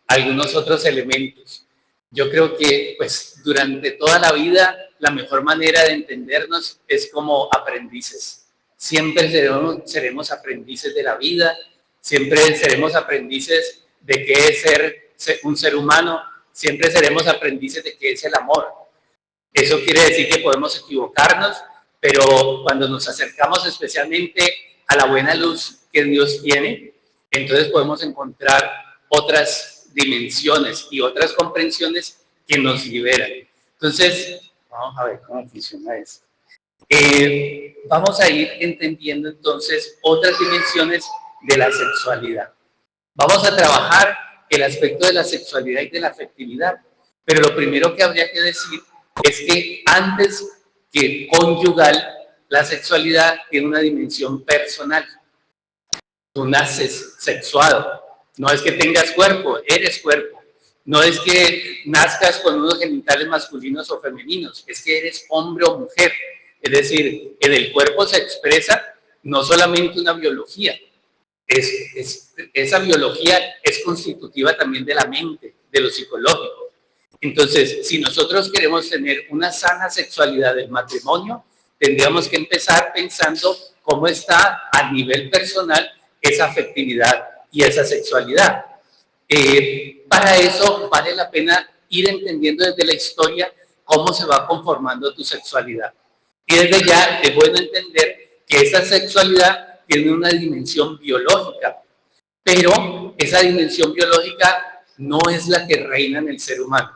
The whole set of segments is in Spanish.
algunos otros elementos. Yo creo que pues durante toda la vida la mejor manera de entendernos es como aprendices. Siempre seremos aprendices de la vida, siempre seremos aprendices de qué es ser un ser humano, siempre seremos aprendices de qué es el amor. Eso quiere decir que podemos equivocarnos, pero cuando nos acercamos especialmente a la buena luz que Dios tiene, entonces podemos encontrar otras dimensiones y otras comprensiones que nos liberan. Entonces, vamos a ver cómo funciona eso. Vamos a ir entendiendo entonces otras dimensiones de la sexualidad. Vamos a trabajar el aspecto de la sexualidad y de la afectividad, pero lo primero que habría que decir es que antes que conyugal, la sexualidad tiene una dimensión personal. Tú naces sexuado, no es que tengas cuerpo, eres cuerpo. No es que nazcas con unos genitales masculinos o femeninos, es que eres hombre o mujer. Es decir, en el cuerpo se expresa no solamente una biología, esa biología es constitutiva también de la mente, de lo psicológico. Entonces, si nosotros queremos tener una sana sexualidad del matrimonio, tendríamos que empezar pensando cómo está a nivel personal esa afectividad y esa sexualidad. Para eso vale la pena ir entendiendo desde la historia cómo se va conformando tu sexualidad. Y desde ya es bueno entender que esa sexualidad tiene una dimensión biológica, pero esa dimensión biológica no es la que reina en el ser humano.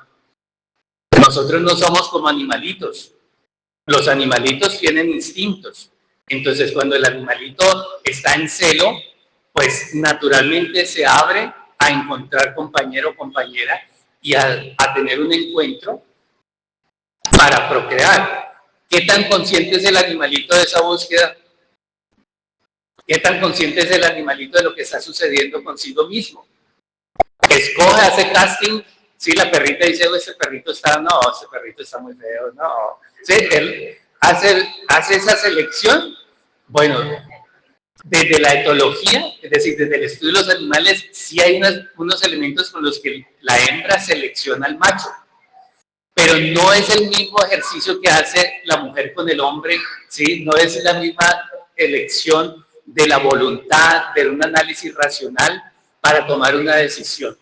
Nosotros no somos como animalitos. Los animalitos tienen instintos. Entonces, cuando el animalito está en celo, pues naturalmente se abre a encontrar compañero o compañera y a tener un encuentro para procrear. ¿Qué tan consciente es el animalito de esa búsqueda? ¿Qué tan consciente es el animalito de lo que está sucediendo consigo mismo? Escoge, hace casting. Sí, la perrita dice, oh, ese perrito está muy feo, no. Sí, él hace esa selección. Bueno, desde la etología, es decir, desde el estudio de los animales, sí hay unos elementos con los que la hembra selecciona al macho. Pero no es el mismo ejercicio que hace la mujer con el hombre, ¿sí? No es la misma elección de la voluntad, de un análisis racional para tomar una decisión.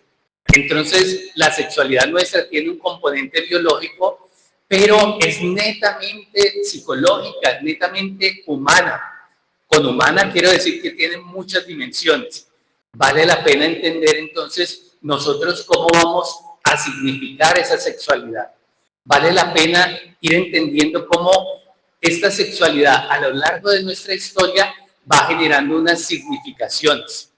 Entonces, la sexualidad nuestra tiene un componente biológico, pero es netamente psicológica, netamente humana. Con humana quiero decir que tiene muchas dimensiones. Vale la pena entender entonces nosotros cómo vamos a significar esa sexualidad. Vale la pena ir entendiendo cómo esta sexualidad a lo largo de nuestra historia va generando unas significaciones.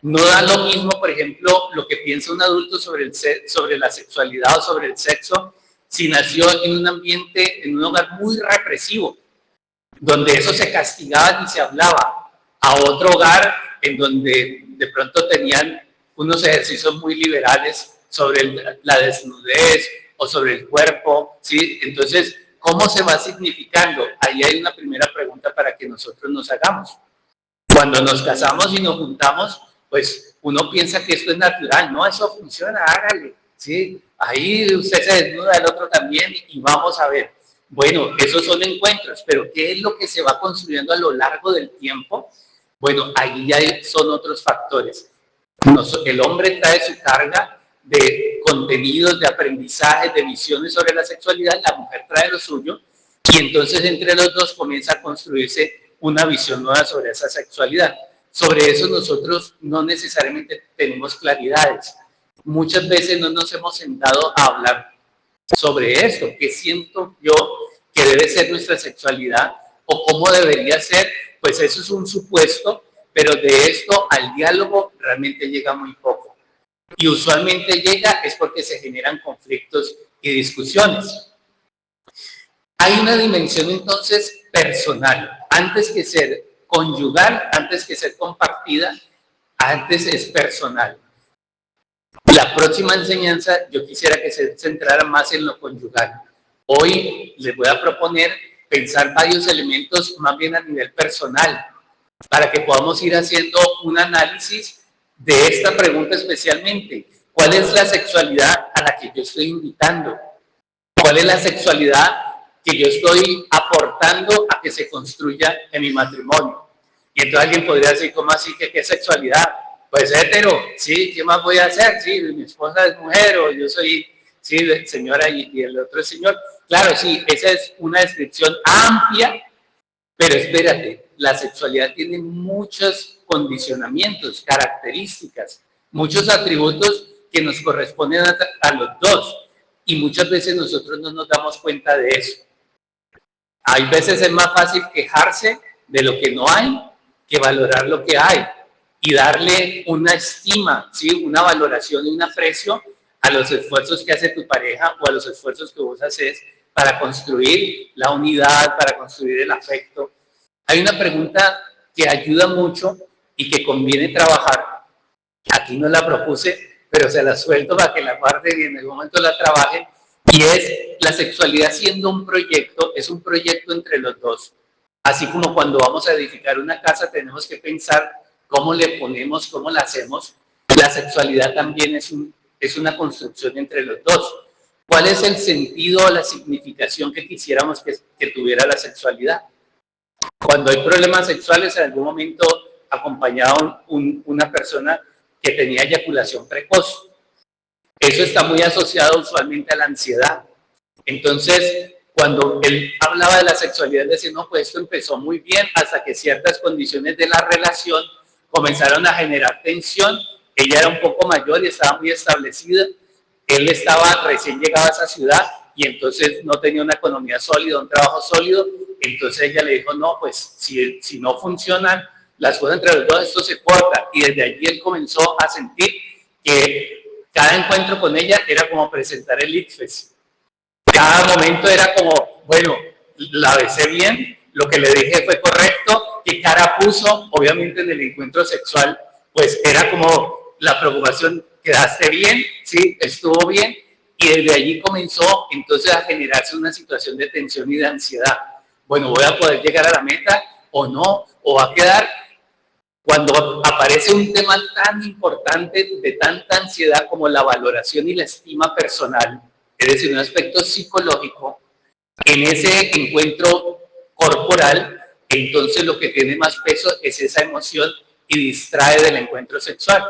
No da lo mismo, por ejemplo, lo que piensa un adulto sobre la sexualidad o sobre el sexo si nació en un ambiente, en un hogar muy represivo, donde eso se castigaba y se hablaba, a otro hogar en donde de pronto tenían unos ejercicios muy liberales sobre la desnudez o sobre el cuerpo, ¿sí? Entonces, ¿cómo se va significando? Ahí hay una primera pregunta para que nosotros nos hagamos. Cuando nos casamos y nos juntamos, pues uno piensa que esto es natural, no, eso funciona, hágale, ¿sí? Ahí usted se desnuda, el otro también, y vamos a ver. Bueno, esos son encuentros, pero ¿qué es lo que se va construyendo a lo largo del tiempo? Bueno, ahí ya son otros factores. El hombre trae su carga de contenidos, de aprendizaje, de visiones sobre la sexualidad, la mujer trae lo suyo, y entonces entre los dos comienza a construirse una visión nueva sobre esa sexualidad. Sobre eso nosotros no necesariamente tenemos claridades. Muchas veces no nos hemos sentado a hablar sobre esto, qué siento yo que debe ser nuestra sexualidad o cómo debería ser, pues eso es un supuesto, pero de esto al diálogo realmente llega muy poco. Y usualmente llega es porque se generan conflictos y discusiones. Hay una dimensión entonces personal, antes que ser conyugal, antes que ser compartida, antes es personal. La próxima enseñanza yo quisiera que se centrara más en lo conyugal. Hoy les voy a proponer pensar varios elementos más bien a nivel personal, para que podamos ir haciendo un análisis de esta pregunta especialmente. ¿Cuál es la sexualidad a la que yo estoy invitando? ¿Cuál es la sexualidad que yo estoy aportando a que se construya en mi matrimonio? Y entonces alguien podría decir, ¿cómo así que qué sexualidad? Pues hetero, ¿sí? ¿Qué más voy a hacer? Sí, mi esposa es mujer o yo soy, sí, señora y el otro es señor. Claro, sí, esa es una descripción amplia, pero espérate, la sexualidad tiene muchos condicionamientos, características, muchos atributos que nos corresponden a los dos. Y muchas veces nosotros no nos damos cuenta de eso. Hay veces es más fácil quejarse de lo que no hay que valorar lo que hay y darle una estima, ¿sí? Una valoración y un aprecio a los esfuerzos que hace tu pareja o a los esfuerzos que vos haces para construir la unidad, para construir el afecto. Hay una pregunta que ayuda mucho y que conviene trabajar. Aquí no la propuse, pero se la suelto para que la guarden y en el momento la trabajen. Y es la sexualidad siendo un proyecto, es un proyecto entre los dos. Así como cuando vamos a edificar una casa tenemos que pensar cómo le ponemos, cómo la hacemos. La sexualidad también es una construcción entre los dos. ¿Cuál es el sentido o la significación que quisiéramos que tuviera la sexualidad? Cuando hay problemas sexuales, en algún momento acompañaba una persona que tenía eyaculación precoz. Eso está muy asociado usualmente a la ansiedad. Entonces, cuando él hablaba de la sexualidad, decía, no, pues esto empezó muy bien hasta que ciertas condiciones de la relación comenzaron a generar tensión. Ella era un poco mayor y estaba muy establecida. Él estaba recién llegado a esa ciudad y entonces no tenía una economía sólida, un trabajo sólido. Entonces ella le dijo, no, pues si no funcionan las cosas entre los dos, esto se corta. Y desde allí él comenzó a sentir que cada encuentro con ella era como presentar el ICFES. Cada momento era como, bueno, la besé bien, lo que le dije fue correcto, qué cara puso, obviamente en el encuentro sexual, pues era como la preocupación, quedaste bien, sí, estuvo bien, y desde allí comenzó entonces a generarse una situación de tensión y de ansiedad. Bueno, ¿voy a poder llegar a la meta o no? ¿O va a quedar? Cuando aparece un tema tan importante de tanta ansiedad como la valoración y la estima personal, es decir, un aspecto psicológico, en ese encuentro corporal, entonces lo que tiene más peso es esa emoción y distrae del encuentro sexual.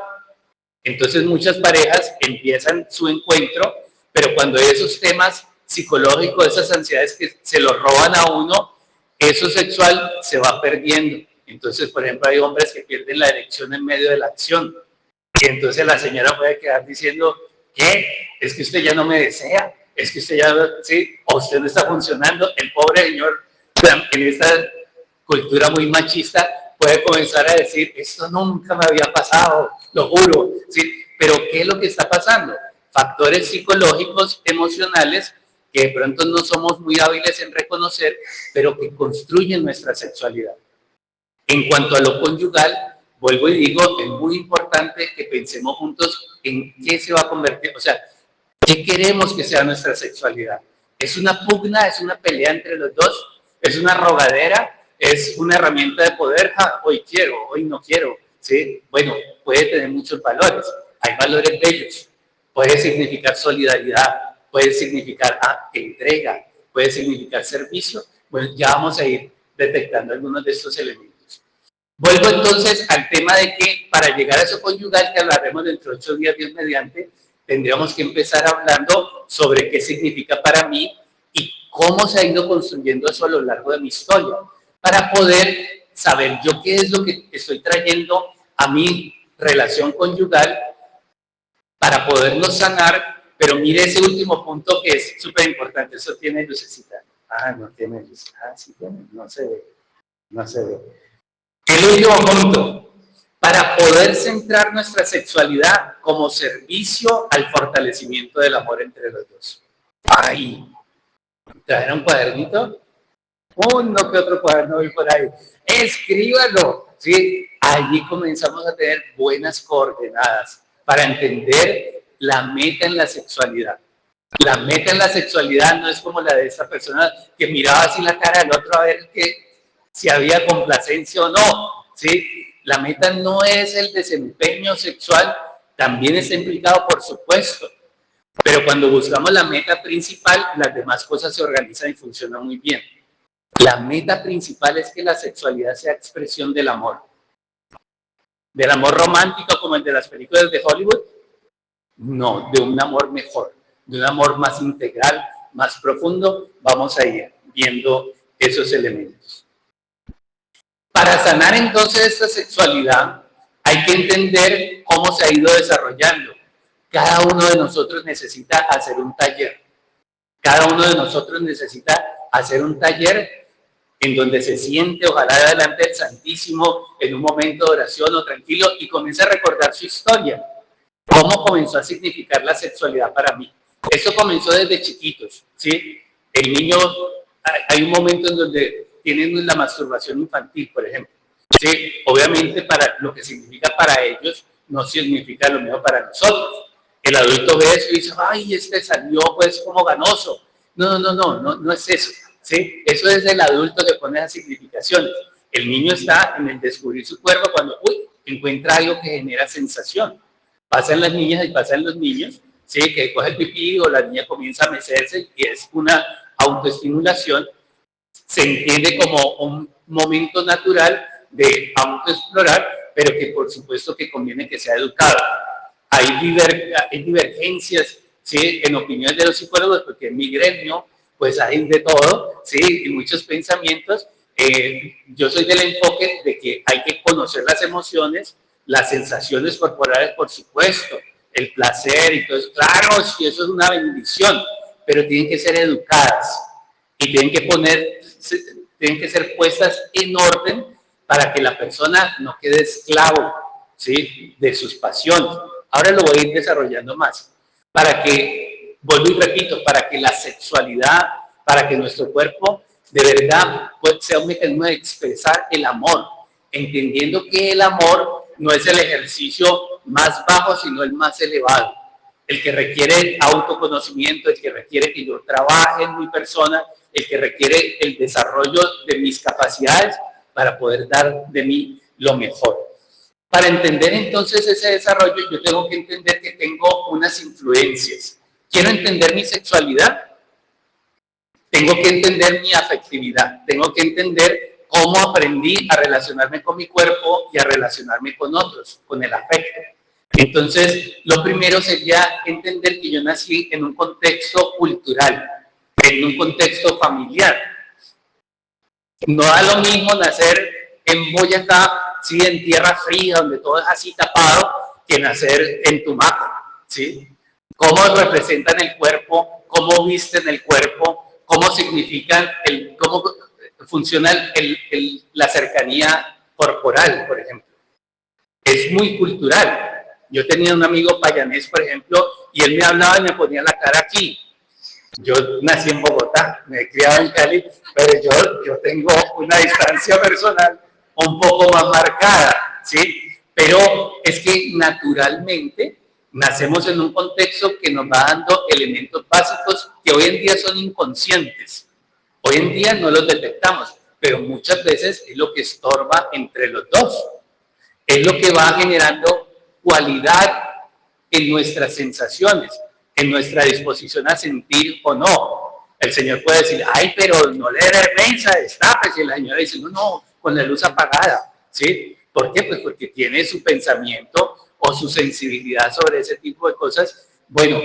Entonces muchas parejas empiezan su encuentro, pero cuando hay esos temas psicológicos, esas ansiedades que se lo roban a uno, eso sexual se va perdiendo. Entonces, por ejemplo, hay hombres que pierden la erección en medio de la acción. Y entonces la señora puede quedar diciendo, ¿qué? Es que usted ya no me desea, es que usted ya, sí, o usted no está funcionando. El pobre señor, en esta cultura muy machista, puede comenzar a decir, esto nunca me había pasado, lo juro, ¿sí? Pero ¿qué es lo que está pasando? Factores psicológicos, emocionales, que de pronto no somos muy hábiles en reconocer, pero que construyen nuestra sexualidad. En cuanto a lo conyugal, vuelvo y digo, es muy importante que pensemos juntos en qué se va a convertir, o sea, qué queremos que sea nuestra sexualidad. ¿Es una pugna, es una pelea entre los dos? ¿Es una rogadera? ¿Es una herramienta de poder? Hoy quiero, hoy no quiero. ¿Sí? Bueno, puede tener muchos valores. Hay valores bellos. Puede significar solidaridad, puede significar entrega, puede significar servicio. Bueno, ya vamos a ir detectando algunos de estos elementos. Vuelvo entonces al tema de que para llegar a eso conyugal, que hablaremos dentro de 8 días, Dios mediante, tendríamos que empezar hablando sobre qué significa para mí y cómo se ha ido construyendo eso a lo largo de mi historia, para poder saber yo qué es lo que estoy trayendo a mi relación conyugal, para podernos sanar. Pero mire ese último punto que es súper importante. Eso tiene lucecita. No tiene luz. Sí tiene. No se ve. No se ve. El último punto. Para poder centrar nuestra sexualidad como servicio al fortalecimiento del amor entre los dos. ¿Trajeron un cuadernito? Uno que otro cuaderno vi por ahí. Escríbalo. ¿Sí? Allí comenzamos a tener buenas coordenadas para entender la meta en la sexualidad. La meta en la sexualidad no es como la de esa persona que miraba así la cara del otro a ver si había complacencia o no, ¿sí? La meta no es el desempeño sexual, también está implicado, por supuesto, pero cuando buscamos la meta principal, las demás cosas se organizan y funcionan muy bien. La meta principal es que la sexualidad sea expresión del amor romántico como el de las películas de Hollywood, no, de un amor mejor, de un amor más integral, más profundo. Vamos a ir viendo esos elementos. Para sanar entonces esta sexualidad, hay que entender cómo se ha ido desarrollando. Cada uno de nosotros necesita hacer un taller. Cada uno de nosotros necesita hacer un taller en donde se siente, ojalá delante del Santísimo, en un momento de oración o tranquilo, y comienza a recordar su historia. ¿Cómo comenzó a significar la sexualidad para mí? Eso comenzó desde chiquitos, ¿sí? El niño, hay un momento en donde tienen la masturbación infantil, por ejemplo. Sí, obviamente para lo que significa para ellos no significa lo mismo para nosotros. El adulto ve eso y dice, ay, este salió pues como ganoso. No es eso. ¿Sí? Eso es el adulto que pone esas significaciones. El niño está en el descubrir su cuerpo cuando encuentra algo que genera sensación. Pasan las niñas y pasan los niños, ¿sí? Que coge el pipí o la niña comienza a mecerse y es una autoestimulación. Se entiende como un momento natural de autoexplorar, pero que por supuesto que conviene que sea educado. Hay divergencias, ¿sí? En opiniones de los psicólogos, porque en mi gremio pues hay de todo, ¿sí? Y muchos pensamientos. Yo soy del enfoque de que hay que conocer las emociones, las sensaciones corporales, por supuesto, el placer y todo eso. Claro, sí, eso es una bendición, pero tienen que ser educadas y tienen que ser puestas en orden para que la persona no quede esclavo, ¿sí? De sus pasiones. Ahora lo voy a ir desarrollando más. Para que, vuelvo y repito, para que la sexualidad, para que nuestro cuerpo de verdad sea un mecanismo de expresar el amor, entendiendo que el amor no es el ejercicio más bajo, sino el más elevado, el que requiere autoconocimiento, el que requiere que yo trabaje en mi persona, el que requiere el desarrollo de mis capacidades para poder dar de mí lo mejor. Para entender entonces ese desarrollo, yo tengo que entender que tengo unas influencias. Quiero entender mi sexualidad, tengo que entender mi afectividad, tengo que entender cómo aprendí a relacionarme con mi cuerpo y a relacionarme con otros, con el afecto. Entonces, lo primero sería entender que yo nací en un contexto cultural, en un contexto familiar. No da lo mismo nacer en Boyacá, ¿sí? En tierra fría, donde todo es así tapado, que nacer en Tumaco, ¿sí? Cómo representan el cuerpo, cómo visten el cuerpo, cómo significan, cómo funciona la cercanía corporal, por ejemplo. Es muy cultural. Yo tenía un amigo payanés, por ejemplo, y él me hablaba y me ponía la cara aquí. Yo nací en Bogotá, me he criado en Cali, pero yo tengo una distancia personal un poco más marcada, ¿sí? Pero es que naturalmente nacemos en un contexto que nos va dando elementos básicos que hoy en día son inconscientes. Hoy en día no los detectamos, pero muchas veces es lo que estorba entre los dos. Es lo que va generando cualidad en nuestras sensaciones, en nuestra disposición a sentir o no. El Señor puede decir, ay, pero no le dé vergüenza, destápese. Y la señora dice, no, con la luz apagada, ¿sí? ¿Por qué? Pues porque tiene su pensamiento o su sensibilidad sobre ese tipo de cosas. Bueno,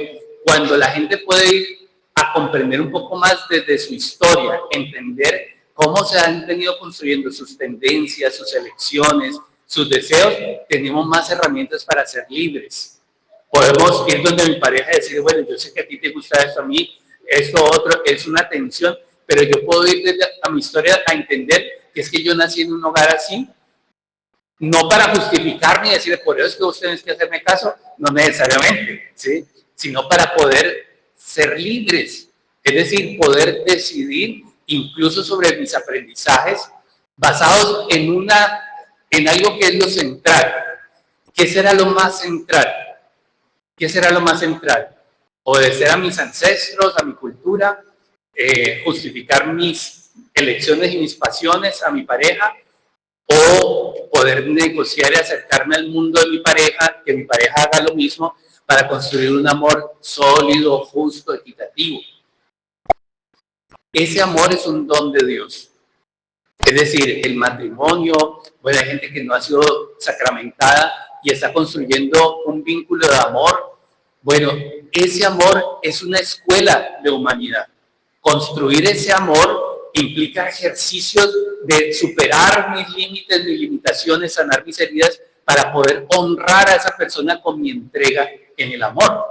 cuando la gente puede ir a comprender un poco más desde su historia, entender cómo se han venido construyendo sus tendencias, sus elecciones, sus deseos, tenemos más herramientas para ser libres. Podemos ir donde mi pareja y decir, bueno, yo sé que a ti te gusta esto, a mí, esto otro, es una tensión, pero yo puedo ir desde a mi historia a entender que es que yo nací en un hogar así, no para justificarme y decir, por eso es que ustedes tienen que hacerme caso, no necesariamente, ¿sí? Sino para poder ser libres, es decir, poder decidir incluso sobre mis aprendizajes basados en algo que es lo central. ¿Qué será lo más central? ¿Qué será lo más central? Obedecer a mis ancestros, a mi cultura, justificar mis elecciones y mis pasiones, a mi pareja, o poder negociar y acercarme al mundo de mi pareja, que mi pareja haga lo mismo para construir un amor sólido, justo, equitativo. Ese amor es un don de Dios. Es decir, el matrimonio, bueno, hay gente que no ha sido sacramentada y está construyendo un vínculo de amor. Bueno, ese amor es una escuela de humanidad. Construir ese amor implica ejercicios de superar mis límites, mis limitaciones, sanar mis heridas para poder honrar a esa persona con mi entrega en el amor.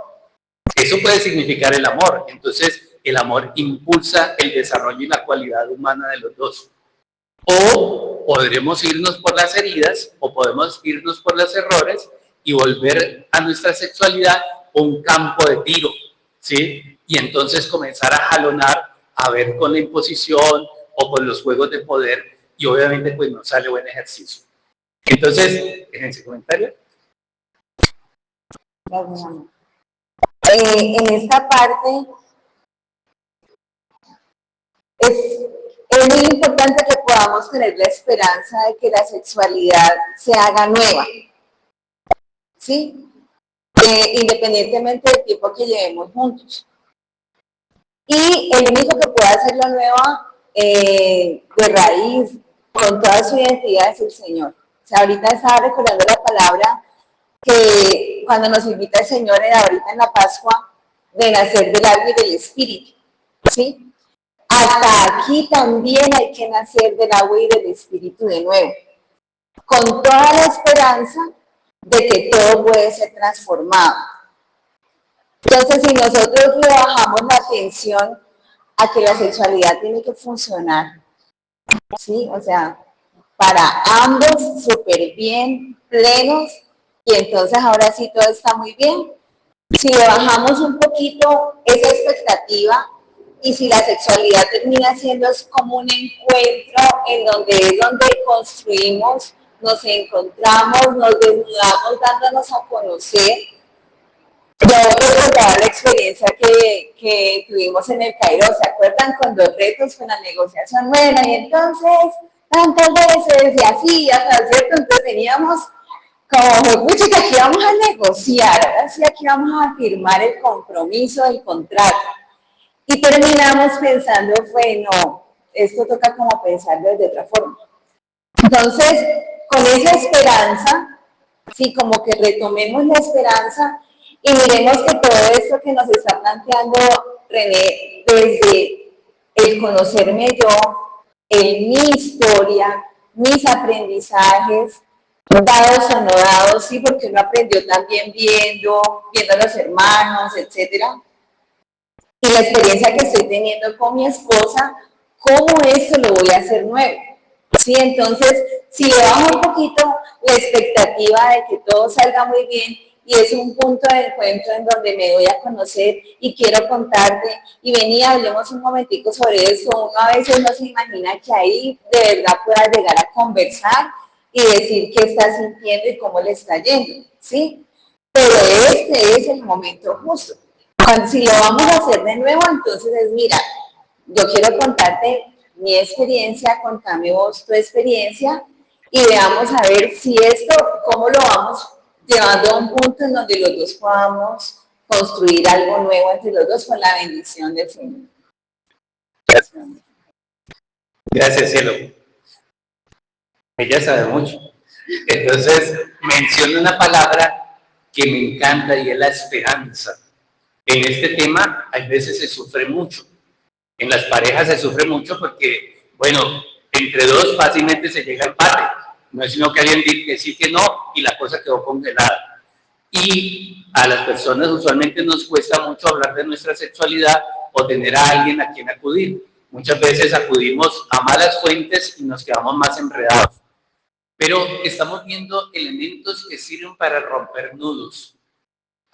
Eso puede significar el amor. Entonces, el amor impulsa el desarrollo y la cualidad humana de los dos. O podremos irnos por las heridas, o podemos irnos por los errores y volver a nuestra sexualidad un campo de tiro, ¿sí? Y entonces comenzar a jalonar, a ver con la imposición o con los juegos de poder, y obviamente pues no sale buen ejercicio. Entonces, déjense comentario. En esta parte es muy importante que podamos tener la esperanza de que la sexualidad se haga nueva, ¿sí? Independientemente del tiempo que llevemos juntos. Y el único que puede hacerlo nueva de raíz, con toda su identidad, es el Señor. O sea, ahorita estaba recordando la palabra que cuando nos invita el Señor ahorita en la Pascua, de nacer del agua y del Espíritu, ¿sí? Hasta aquí también hay que nacer del agua y del Espíritu de nuevo, con toda la esperanza de que todo puede ser transformado. Entonces, si nosotros le bajamos la atención a que la sexualidad tiene que funcionar, ¿sí? O sea, para ambos súper bien, plenos, y entonces ahora sí todo está muy bien. Si le bajamos un poquito esa expectativa, y si la sexualidad termina siendo como un encuentro en donde construimos, nos encontramos, nos desnudamos dándonos a conocer. Yo recordaba la experiencia que tuvimos en el Cairo, ¿se acuerdan? Con los retos, con la negociación buena, y entonces, tantas veces, y así, hasta cierto, entonces teníamos como, pucha, que aquí vamos a negociar, ahora sí aquí vamos a firmar el compromiso, el contrato. Y terminamos pensando, bueno, esto toca como pensarlo de otra forma. Entonces, con esa esperanza, sí, como que retomemos la esperanza y miremos que todo esto que nos está planteando René, desde el conocerme yo, mi historia, mis aprendizajes, dados o no dados, sí, porque uno aprendió también viendo a los hermanos, etcétera. Y la experiencia que estoy teniendo con mi esposa, ¿cómo esto lo voy a hacer nuevo? Sí, entonces, si le bajo un poquito la expectativa de que todo salga muy bien, y es un punto de encuentro en donde me doy a conocer y quiero contarte, y ven y hablemos un momentico sobre eso. Uno a veces no se imagina que ahí de verdad pueda llegar a conversar y decir qué está sintiendo y cómo le está yendo, ¿sí? Pero este es el momento justo. Si lo vamos a hacer de nuevo, entonces es, mira, yo quiero contarte mi experiencia, contame vos tu experiencia y veamos a ver si esto, cómo lo vamos llevando a un punto en donde los dos podamos construir algo nuevo entre los dos con la bendición del Señor. Gracias. Gracias, cielo. Ella sabe mucho. Entonces, menciona una palabra que me encanta y es la esperanza. En este tema, a veces se sufre mucho. En las parejas se sufre mucho porque, bueno, entre dos fácilmente se llega a empate. No es sino que alguien dice que sí, que no, y la cosa quedó congelada. Y a las personas usualmente nos cuesta mucho hablar de nuestra sexualidad o tener a alguien a quien acudir. Muchas veces acudimos a malas fuentes y nos quedamos más enredados. Pero estamos viendo elementos que sirven para romper nudos.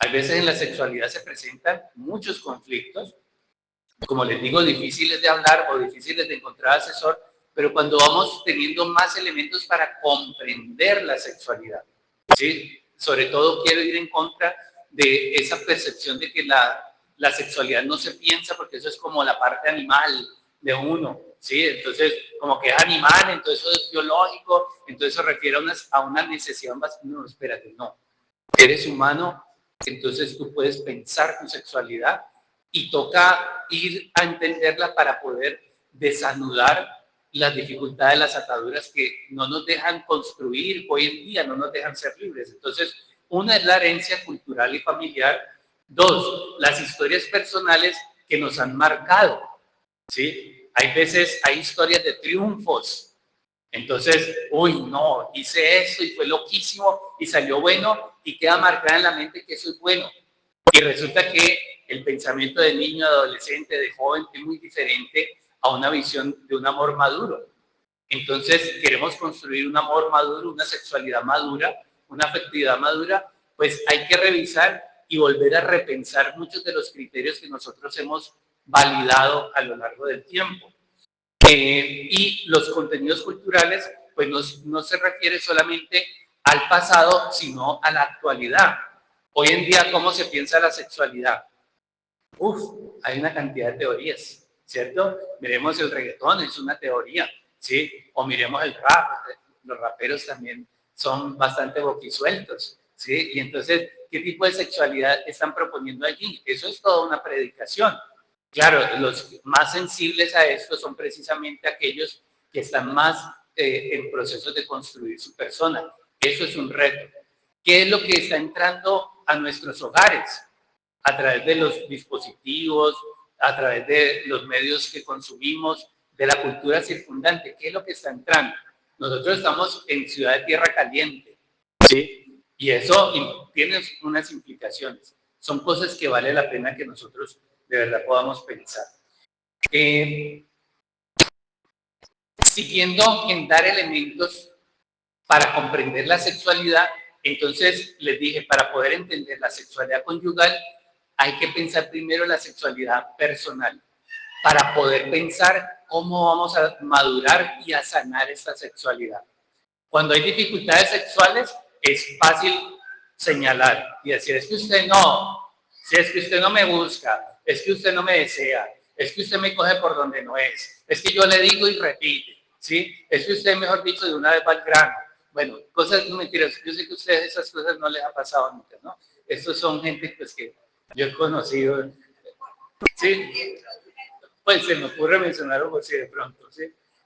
A veces en la sexualidad se presentan muchos conflictos, como les digo, difíciles de hablar o difíciles de encontrar asesor, pero cuando vamos teniendo más elementos para comprender la sexualidad, ¿sí? Sobre todo quiero ir en contra de esa percepción de que la sexualidad no se piensa porque eso es como la parte animal de uno, ¿sí? Entonces, como que es animal, entonces eso es biológico, entonces se refiere a una necesidad más. No, espérate, no. Eres humano, entonces tú puedes pensar tu sexualidad y toca ir a entenderla para poder desanudar las dificultades, las ataduras que no nos dejan construir hoy en día, no nos dejan ser libres. Entonces, una es la herencia cultural y familiar. Dos, las historias personales que nos han marcado, ¿sí? Hay veces, hay historias de triunfos. Entonces, uy, no, hice eso y fue loquísimo y salió bueno y queda marcada en la mente que eso es bueno. Y resulta que el pensamiento de niño, de adolescente, de joven es muy diferente a una visión de un amor maduro. Entonces, queremos construir un amor maduro, una sexualidad madura, una afectividad madura, pues hay que revisar y volver a repensar muchos de los criterios que nosotros hemos validado a lo largo del tiempo. Y los contenidos culturales, pues no se refiere solamente al pasado, sino a la actualidad. Hoy en día, ¿cómo se piensa la sexualidad? Hay una cantidad de teorías, ¿cierto? Miremos el reggaetón, es una teoría, ¿sí? O miremos el rap, los raperos también son bastante boquisueltos, ¿sí? Y entonces, ¿qué tipo de sexualidad están proponiendo allí? Eso es toda una predicación. Claro, los más sensibles a esto son precisamente aquellos que están más en procesos de construir su persona. Eso es un reto. ¿Qué es lo que está entrando a nuestros hogares? A través de los dispositivos, a través de los medios que consumimos, de la cultura circundante. ¿Qué es lo que está entrando? Nosotros estamos en Ciudad de Tierra Caliente, ¿sí? Y eso tiene unas implicaciones. Son cosas que vale la pena que nosotros de verdad podamos pensar. Siguiendo en dar elementos para comprender la sexualidad, entonces les dije, para poder entender la sexualidad conyugal, hay que pensar primero la sexualidad personal, para poder pensar cómo vamos a madurar y a sanar esta sexualidad. Cuando hay dificultades sexuales, es fácil señalar y decir, es que usted no, si es que usted no me busca, es que usted no me desea, es que usted me coge por donde no es que yo le digo y repite, ¿sí? Es que usted, mejor dicho, de una vez va al grano. Bueno, cosas no mentiras. Yo sé que a ustedes esas cosas no les ha pasado nunca, ¿no? Estos son gente pues, que yo he conocido, ¿sí? Pues se me ocurre mencionar algo así de pronto, ¿sí?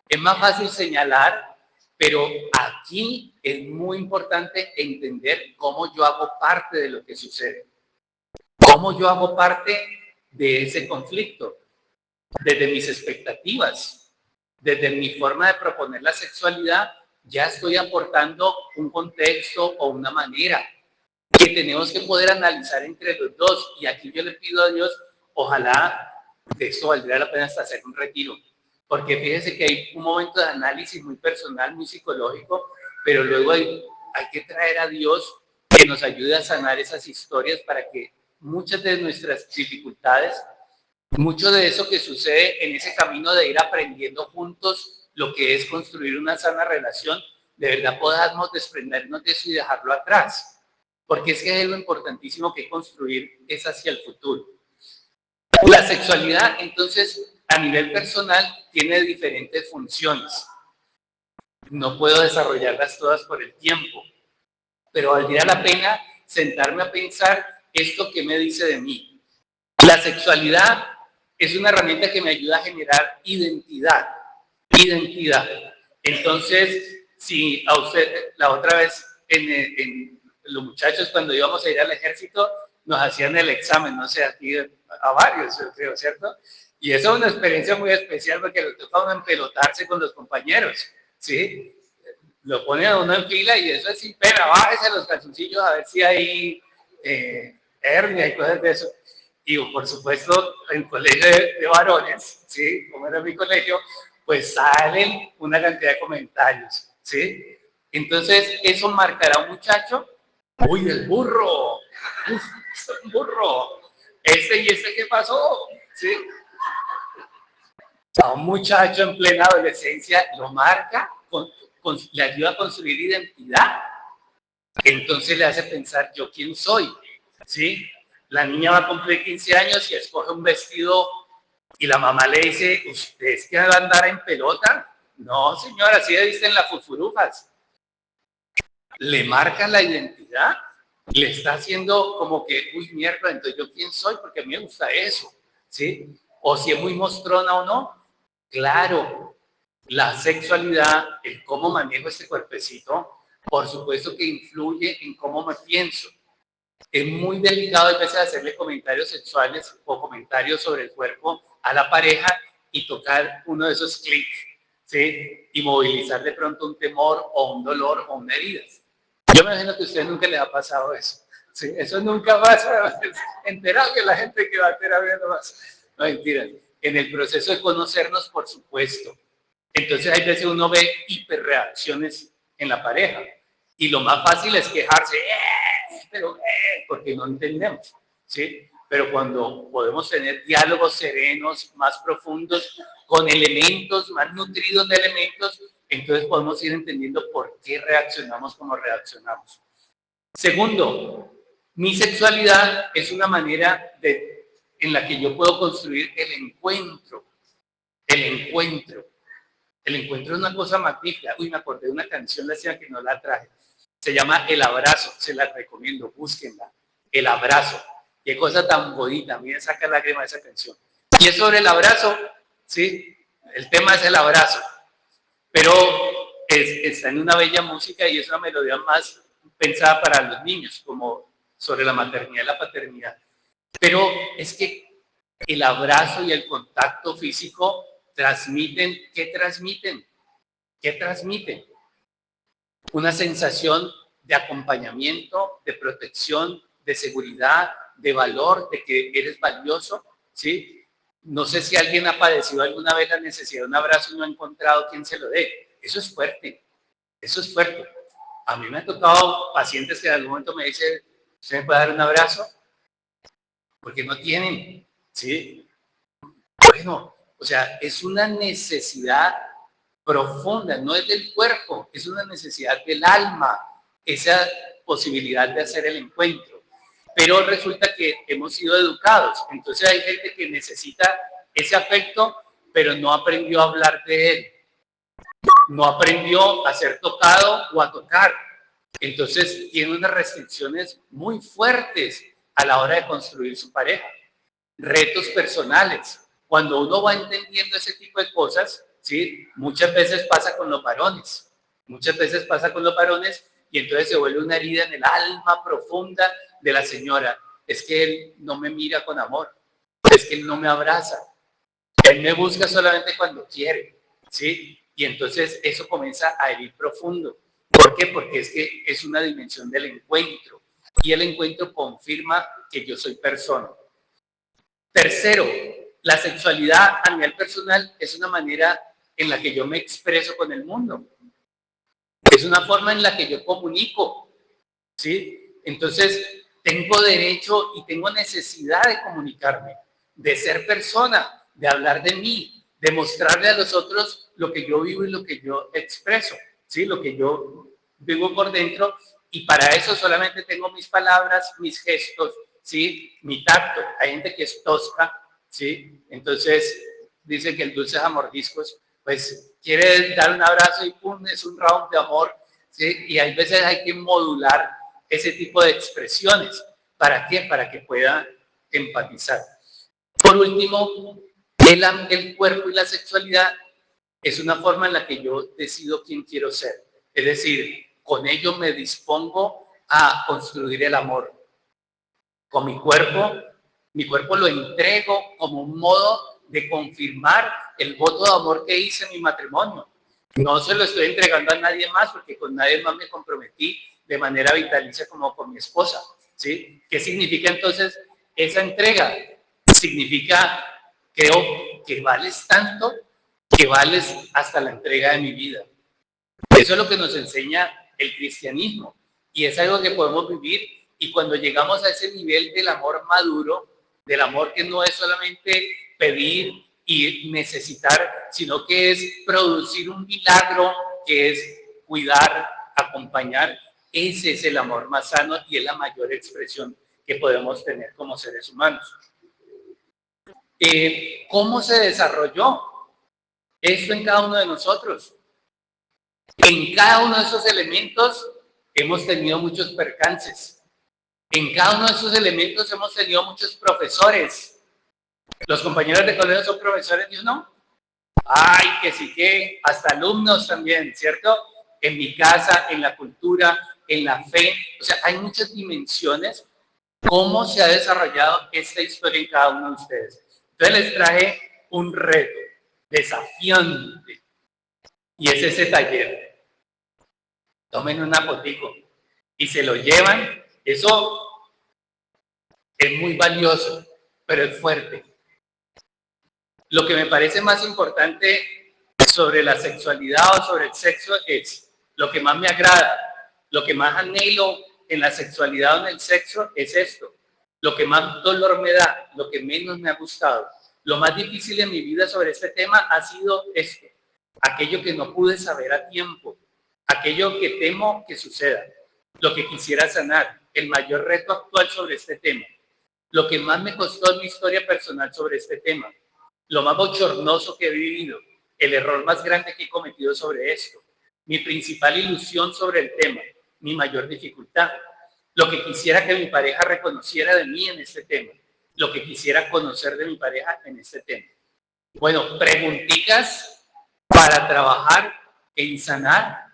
Es más fácil señalar, pero aquí es muy importante entender cómo yo hago parte de lo que sucede. Cómo yo hago parte de ese conflicto, desde mis expectativas, desde mi forma de proponer la sexualidad, ya estoy aportando un contexto o una manera que tenemos que poder analizar entre los dos. Y aquí yo le pido a Dios, ojalá de esto valdría la pena hasta hacer un retiro, porque fíjese que hay un momento de análisis muy personal, muy psicológico, pero luego hay que traer a Dios que nos ayude a sanar esas historias para que muchas de nuestras dificultades, mucho de eso que sucede en ese camino de ir aprendiendo juntos lo que es construir una sana relación, de verdad podamos desprendernos de eso y dejarlo atrás. Porque es que es lo importantísimo que construir es hacia el futuro. La sexualidad, entonces, a nivel personal, tiene diferentes funciones. No puedo desarrollarlas todas por el tiempo, pero valdría la pena sentarme a pensar esto que me dice de mí. La sexualidad es una herramienta que me ayuda a generar identidad. Identidad. Entonces, si a usted, la otra vez, en los muchachos, cuando íbamos a ir al ejército, nos hacían el examen, no sé, aquí a varios, yo creo, ¿cierto? Y eso es una experiencia muy especial porque le toca a uno empelotarse con los compañeros, ¿sí? Lo ponen a uno en fila y eso es sin pena, bájese los calzoncillos a ver si hay hernia y cosas de eso. Y por supuesto, en colegio de varones, ¿sí? Como era mi colegio, pues salen una cantidad de comentarios, ¿sí? Entonces, eso marcará a un muchacho, uy, el burro, uf, es un burro, y qué pasó, ¿sí? A un muchacho en plena adolescencia lo marca, le ayuda a construir identidad, entonces le hace pensar, ¿yo quién soy? ¿Sí? La niña va a cumplir 15 años y escoge un vestido Y la mamá le dice, ¿usted es que va a andar en pelota? No, señora, así le dicen las fufurufas. Le marca la identidad, le está haciendo como que, uy, mierda, entonces yo quién soy, porque a mí me gusta eso, ¿sí? O si es muy mostrona o no. Claro, la sexualidad, el cómo manejo este cuerpecito, por supuesto que influye en cómo me pienso. Es muy delicado a veces hacerle comentarios sexuales o comentarios sobre el cuerpo a la pareja y tocar uno de esos clics, ¿sí? Y movilizar de pronto un temor o un dolor o una herida. Yo me imagino que a usted nunca le ha pasado eso. ¿Sí? Eso nunca pasa. En terapia, la gente que va a terapia no pasa. No, mentira. En el proceso de conocernos, por supuesto. Entonces, hay veces uno ve hiperreacciones en la pareja. Y lo más fácil es quejarse, porque no entendemos, ¿sí? Pero cuando podemos tener diálogos serenos, más profundos, con elementos, más nutridos de elementos, entonces podemos ir entendiendo por qué reaccionamos como reaccionamos. Segundo, mi sexualidad es una manera en la que yo puedo construir el encuentro. El encuentro. El encuentro es una cosa magnífica. Uy, me acordé de una canción, la decía que no la traje. Se llama El Abrazo, se la recomiendo, búsquenla. El Abrazo. Qué cosa tan bonita, a mí me saca lágrima esa canción. Y es sobre el abrazo, ¿sí? El tema es el abrazo. Pero está en una bella música y es una melodía más pensada para los niños, como sobre la maternidad y la paternidad. Pero es que el abrazo y el contacto físico transmiten, ¿qué transmiten? ¿Qué transmiten? Una sensación de acompañamiento, de protección, de seguridad, de valor, de que eres valioso, ¿sí? No sé si alguien ha padecido alguna vez la necesidad de un abrazo y no ha encontrado quien se lo dé. Eso es fuerte, eso es fuerte. A mí me ha tocado pacientes que en algún momento me dicen, ¿usted me puede dar un abrazo? Porque no tienen, ¿sí? Bueno, o sea, es una necesidad profunda, no es del cuerpo, es una necesidad del alma, esa posibilidad de hacer el encuentro. Pero resulta que hemos sido educados, entonces hay gente que necesita ese afecto, pero no aprendió a hablar de él, no aprendió a ser tocado o a tocar. Entonces tiene unas restricciones muy fuertes a la hora de construir su pareja. Retos personales. Cuando uno va entendiendo ese tipo de cosas, ¿sí? Muchas veces pasa con los varones. Muchas veces pasa con los varones y entonces se vuelve una herida en el alma profunda de la señora. Es que él no me mira con amor. Es que él no me abraza. Él me busca solamente cuando quiere, ¿sí? Y entonces eso comienza a herir profundo. ¿Por qué? Porque es que es una dimensión del encuentro. Y el encuentro confirma que yo soy persona. Tercero, la sexualidad a nivel personal es una manera en la que yo me expreso con el mundo. Es una forma en la que yo comunico, ¿sí? Entonces, tengo derecho y tengo necesidad de comunicarme, de ser persona, de hablar de mí, de mostrarle a los otros lo que yo vivo y lo que yo expreso, ¿sí? Lo que yo vivo por dentro, y para eso solamente tengo mis palabras, mis gestos, ¿sí? Mi tacto. Hay gente que es tosca, ¿sí? Entonces, dicen que el dulce es a mordiscos, pues quiere dar un abrazo y pum, es un round de amor, ¿sí? Y hay veces hay que modular ese tipo de expresiones. ¿Para qué? Para que pueda empatizar. Por último, el cuerpo y la sexualidad es una forma en la que yo decido quién quiero ser. Es decir, con ello me dispongo a construir el amor. Con mi cuerpo lo entrego como un modo de confirmar el voto de amor que hice en mi matrimonio. No se lo estoy entregando a nadie más porque con nadie más me comprometí de manera vitalicia como con mi esposa, ¿sí? ¿Qué significa entonces esa entrega? Significa, creo que vales tanto que vales hasta la entrega de mi vida. Eso es lo que nos enseña el cristianismo y es algo que podemos vivir, y cuando llegamos a ese nivel del amor maduro, del amor que no es solamente pedir y necesitar, sino que es producir un milagro, que es cuidar, acompañar, ese es el amor más sano y es la mayor expresión que podemos tener como seres humanos. ¿Cómo se desarrolló esto en cada uno de nosotros? En cada uno de esos elementos hemos tenido muchos percances. En cada uno de esos elementos hemos tenido muchos profesores. Los compañeros de colegio son profesores, ¿sí o no? Ay, que sí que, hasta alumnos también, ¿cierto? En mi casa, en la cultura, en la fe. O sea, hay muchas dimensiones. ¿Cómo se ha desarrollado esta historia en cada uno de ustedes? Entonces les traje un reto desafiante y es ese taller. Tomen una fotico y se lo llevan. Eso es muy valioso, pero es fuerte. Lo que me parece más importante sobre la sexualidad o sobre el sexo es lo que más me agrada, lo que más anhelo en la sexualidad o en el sexo es esto. Lo que más dolor me da, lo que menos me ha gustado. Lo más difícil en mi vida sobre este tema ha sido esto. Aquello que no pude saber a tiempo, aquello que temo que suceda, lo que quisiera sanar, el mayor reto actual sobre este tema, lo que más me costó en mi historia personal sobre este tema, lo más bochornoso que he vivido, el error más grande que he cometido sobre esto, mi principal ilusión sobre el tema, mi mayor dificultad, lo que quisiera que mi pareja reconociera de mí en este tema, lo que quisiera conocer de mi pareja en este tema. Bueno, preguntitas para trabajar en sanar,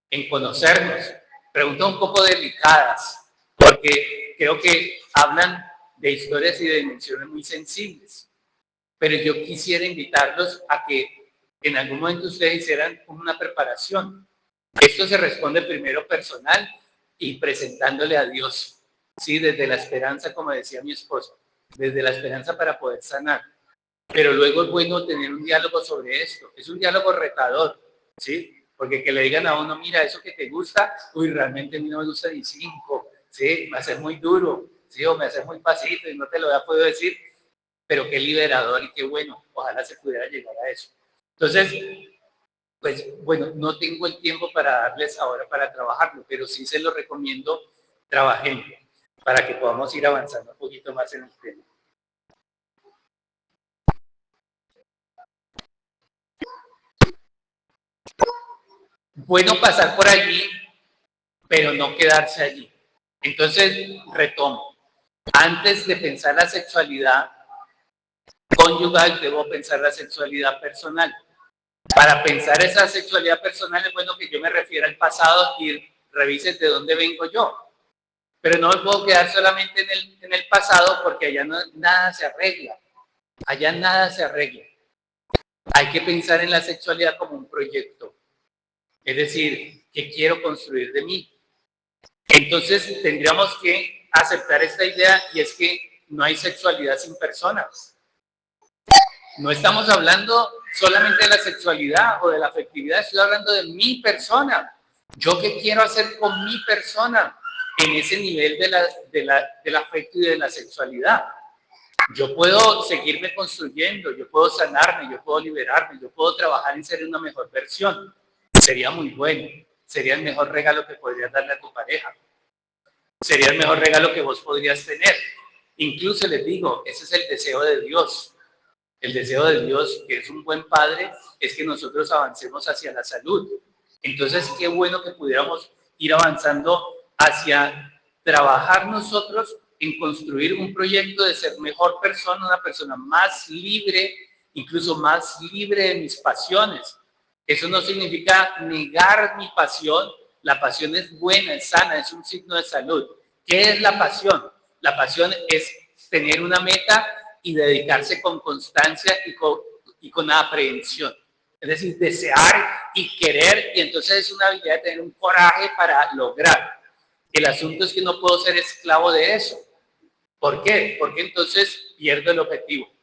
en conocernos. Preguntas un poco delicadas, porque creo que hablan de historias y de dimensiones muy sensibles. Pero yo quisiera invitarlos a que en algún momento ustedes hicieran una preparación. Esto se responde primero personal y presentándole a Dios, ¿sí? Desde la esperanza, como decía mi esposo, desde la esperanza para poder sanar. Pero luego es bueno tener un diálogo sobre esto. Es un diálogo retador, ¿sí? Porque que le digan a uno, mira, eso que te gusta, uy, realmente a mí no me gusta ni 5, ¿sí? Me hace muy duro, ¿sí? O me hace muy pasito y no te lo había podido decir, pero qué liberador y qué bueno. Ojalá se pudiera llegar a eso. Entonces, pues bueno, no tengo el tiempo para darles ahora para trabajarlo, pero sí se lo recomiendo, trabajenlo, para que podamos ir avanzando un poquito más en el tema. Bueno pasar por allí, pero no quedarse allí. Entonces, retomo. Antes de pensar la sexualidad conyugal, debo pensar la sexualidad personal. Para pensar esa sexualidad personal es bueno que yo me refiera al pasado y revise de dónde vengo yo. Pero no me puedo quedar solamente en el pasado porque allá no, nada se arregla. Allá nada se arregla. Hay que pensar en la sexualidad como un proyecto. Es decir, ¿qué quiero construir de mí? Entonces tendríamos que aceptar esta idea y es que no hay sexualidad sin personas. No estamos hablando solamente de la sexualidad o de la afectividad, estoy hablando de mi persona. ¿Yo qué quiero hacer con mi persona en ese nivel del afecto y de la sexualidad? Yo puedo seguirme construyendo, yo puedo sanarme, yo puedo liberarme, yo puedo trabajar en ser una mejor versión. Sería muy bueno, sería el mejor regalo que podrías darle a tu pareja. Sería el mejor regalo que vos podrías tener. Incluso les digo, ese es el deseo de Dios. El deseo de Dios, que es un buen padre, es que nosotros avancemos hacia la salud. Entonces, qué bueno que pudiéramos ir avanzando hacia trabajar nosotros en construir un proyecto de ser mejor persona, una persona más libre, incluso más libre de mis pasiones. Eso no significa negar mi pasión. La pasión es buena, es sana, es un signo de salud. ¿Qué es la pasión? La pasión es tener una meta y dedicarse con constancia y con aprehensión. Es decir, desear y querer, y entonces es una habilidad de tener un coraje para lograr. El asunto es que no puedo ser esclavo de eso. ¿Por qué? Porque entonces pierdo el objetivo.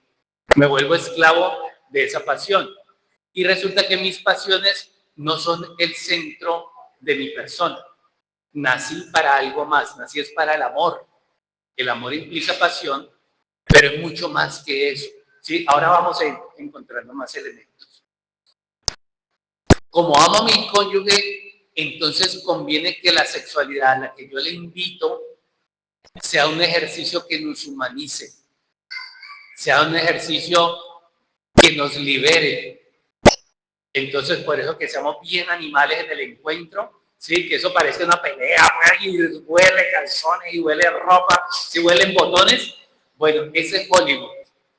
Me vuelvo esclavo de esa pasión. Y resulta que mis pasiones no son el centro de mi persona. Nací para algo más, nací es para el amor. El amor implica pasión, pero es mucho más que eso. ¿Sí? Ahora vamos a ir encontrando más elementos. Como amo a mi cónyuge, entonces conviene que la sexualidad a la que yo le invito sea un ejercicio que nos humanice. sea un ejercicio que nos libere. Entonces, por eso que seamos bien animales en el encuentro, ¿sí? Que eso parece una pelea, y huele calzones, y huele ropa, si huelen botones. Bueno, ese es Hollywood,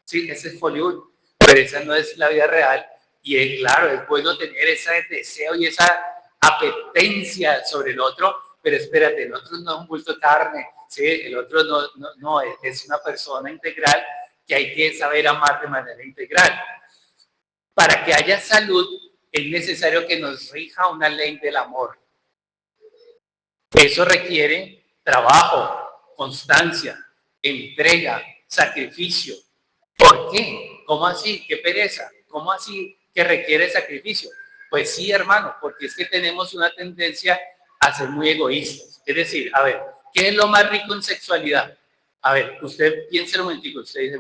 ¿sí? Ese es Hollywood, pero esa no es la vida real. Y es claro, es bueno tener ese deseo y esa apetencia sobre el otro, pero espérate, el otro no es un bulto de carne, ¿sí? El otro no es una persona integral que hay que saber amar de manera integral. Para que haya salud, es necesario que nos rija una ley del amor. Eso requiere trabajo, constancia, entrega, sacrificio. ¿Por qué? ¿Cómo así? ¿Qué pereza? ¿Cómo así que requiere sacrificio? Pues sí, hermano, porque es que tenemos una tendencia a ser muy egoístas. Es decir, a ver, ¿qué es lo más rico en sexualidad? A ver, usted piense un momentico, usted dice,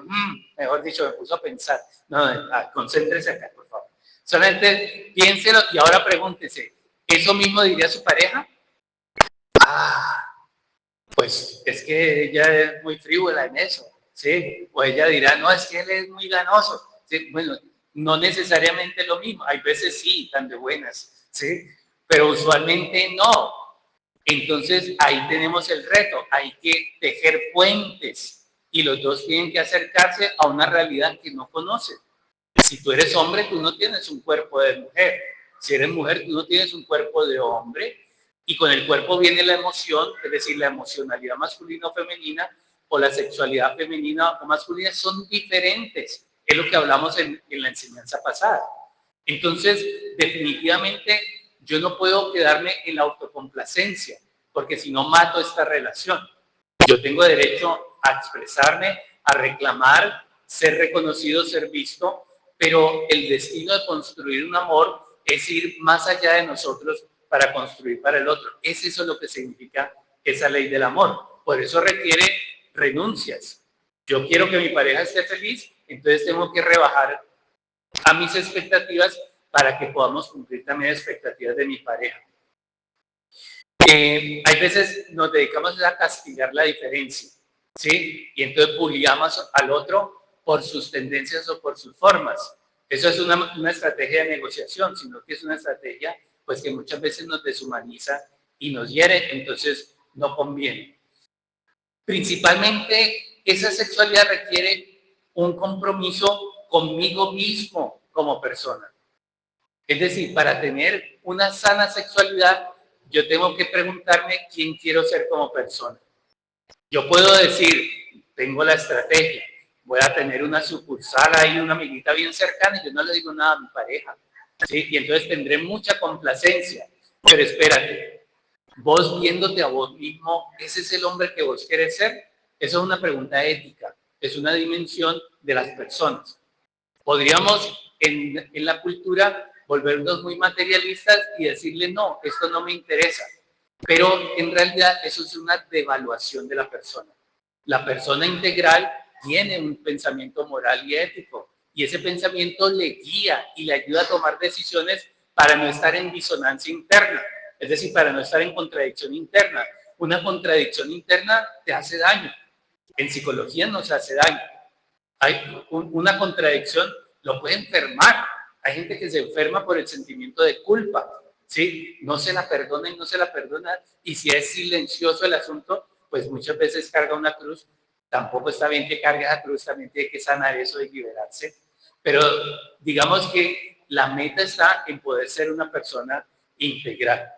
mejor dicho, me puso a pensar. No, concéntrese acá, por favor. Solamente piénselo y ahora pregúntese, ¿eso mismo diría su pareja? Pues es que ella es muy frívola en eso, ¿sí? O ella dirá, no, es que él es muy ganoso, ¿sí? Bueno, no necesariamente lo mismo, hay veces sí, tan de buenas, ¿sí? Pero usualmente no. Entonces ahí tenemos el reto, hay que tejer puentes y los dos tienen que acercarse a una realidad que no conocen. Si tú eres hombre, tú no tienes un cuerpo de mujer. Si eres mujer, tú no tienes un cuerpo de hombre. Y con el cuerpo viene la emoción, es decir, la emocionalidad masculina o femenina, o la sexualidad femenina o masculina, son diferentes. Es lo que hablamos en la enseñanza pasada. Entonces, definitivamente, yo no puedo quedarme en la autocomplacencia, porque si no mato esta relación. Yo tengo derecho a expresarme, a reclamar, ser reconocido, ser visto, pero el destino de construir un amor es ir más allá de nosotros para construir para el otro. Es eso lo que significa esa ley del amor. Por eso requiere renuncias. Yo quiero que mi pareja esté feliz, entonces tengo que rebajar a mis expectativas para que podamos cumplir también expectativas de mi pareja. Hay veces nos dedicamos a castigar la diferencia, ¿sí? Y entonces bulliamos al otro por sus tendencias o por sus formas. Eso es una estrategia de negociación, sino que es una estrategia pues que muchas veces nos deshumaniza y nos hiere, entonces no conviene. Principalmente, esa sexualidad requiere un compromiso conmigo mismo como persona. Es decir, para tener una sana sexualidad, yo tengo que preguntarme quién quiero ser como persona. Yo puedo decir, tengo la estrategia, voy a tener una sucursal ahí, una amiguita bien cercana, y yo no le digo nada a mi pareja, ¿sí? Y entonces tendré mucha complacencia. Pero espérate, vos viéndote a vos mismo, ¿ese es el hombre que vos querés ser? Eso es una pregunta ética, es una dimensión de las personas. Podríamos en la cultura volvernos muy materialistas y decirle, no, esto no me interesa. Pero en realidad eso es una devaluación de la persona. La persona integral tiene un pensamiento moral y ético, y ese pensamiento le guía y le ayuda a tomar decisiones para no estar en disonancia interna, es decir, para no estar en contradicción interna. Una contradicción interna te hace daño. En psicología nos hace daño. Hay una contradicción, lo puede enfermar. Hay gente que se enferma por el sentimiento de culpa, ¿sí? No se la perdona y no se la perdona, y si es silencioso el asunto, pues muchas veces carga una cruz. Tampoco está bien que cargue esa cruz, también tiene que sanar eso y liberarse. Pero digamos que la meta está en poder ser una persona integral.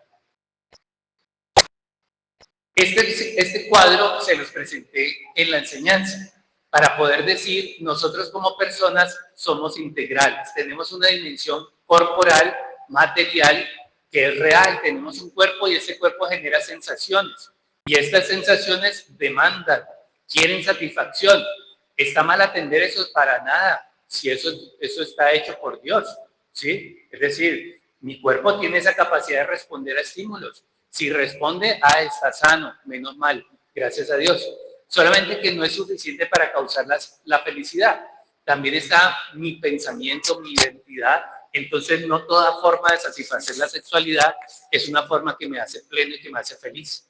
Este cuadro se los presenté en la enseñanza para poder decir, nosotros como personas somos integrales, tenemos una dimensión corporal, material, que es real, tenemos un cuerpo y ese cuerpo genera sensaciones, y estas sensaciones demandan, quieren satisfacción. ¿Está mal atender eso? Para nada, si eso está hecho por Dios, ¿sí? Es decir, mi cuerpo tiene esa capacidad de responder a estímulos. Si responde, está sano, menos mal, gracias a Dios. Solamente que no es suficiente para causar la felicidad. También está mi pensamiento, mi identidad. Entonces, no toda forma de satisfacer la sexualidad es una forma que me hace pleno y que me hace feliz.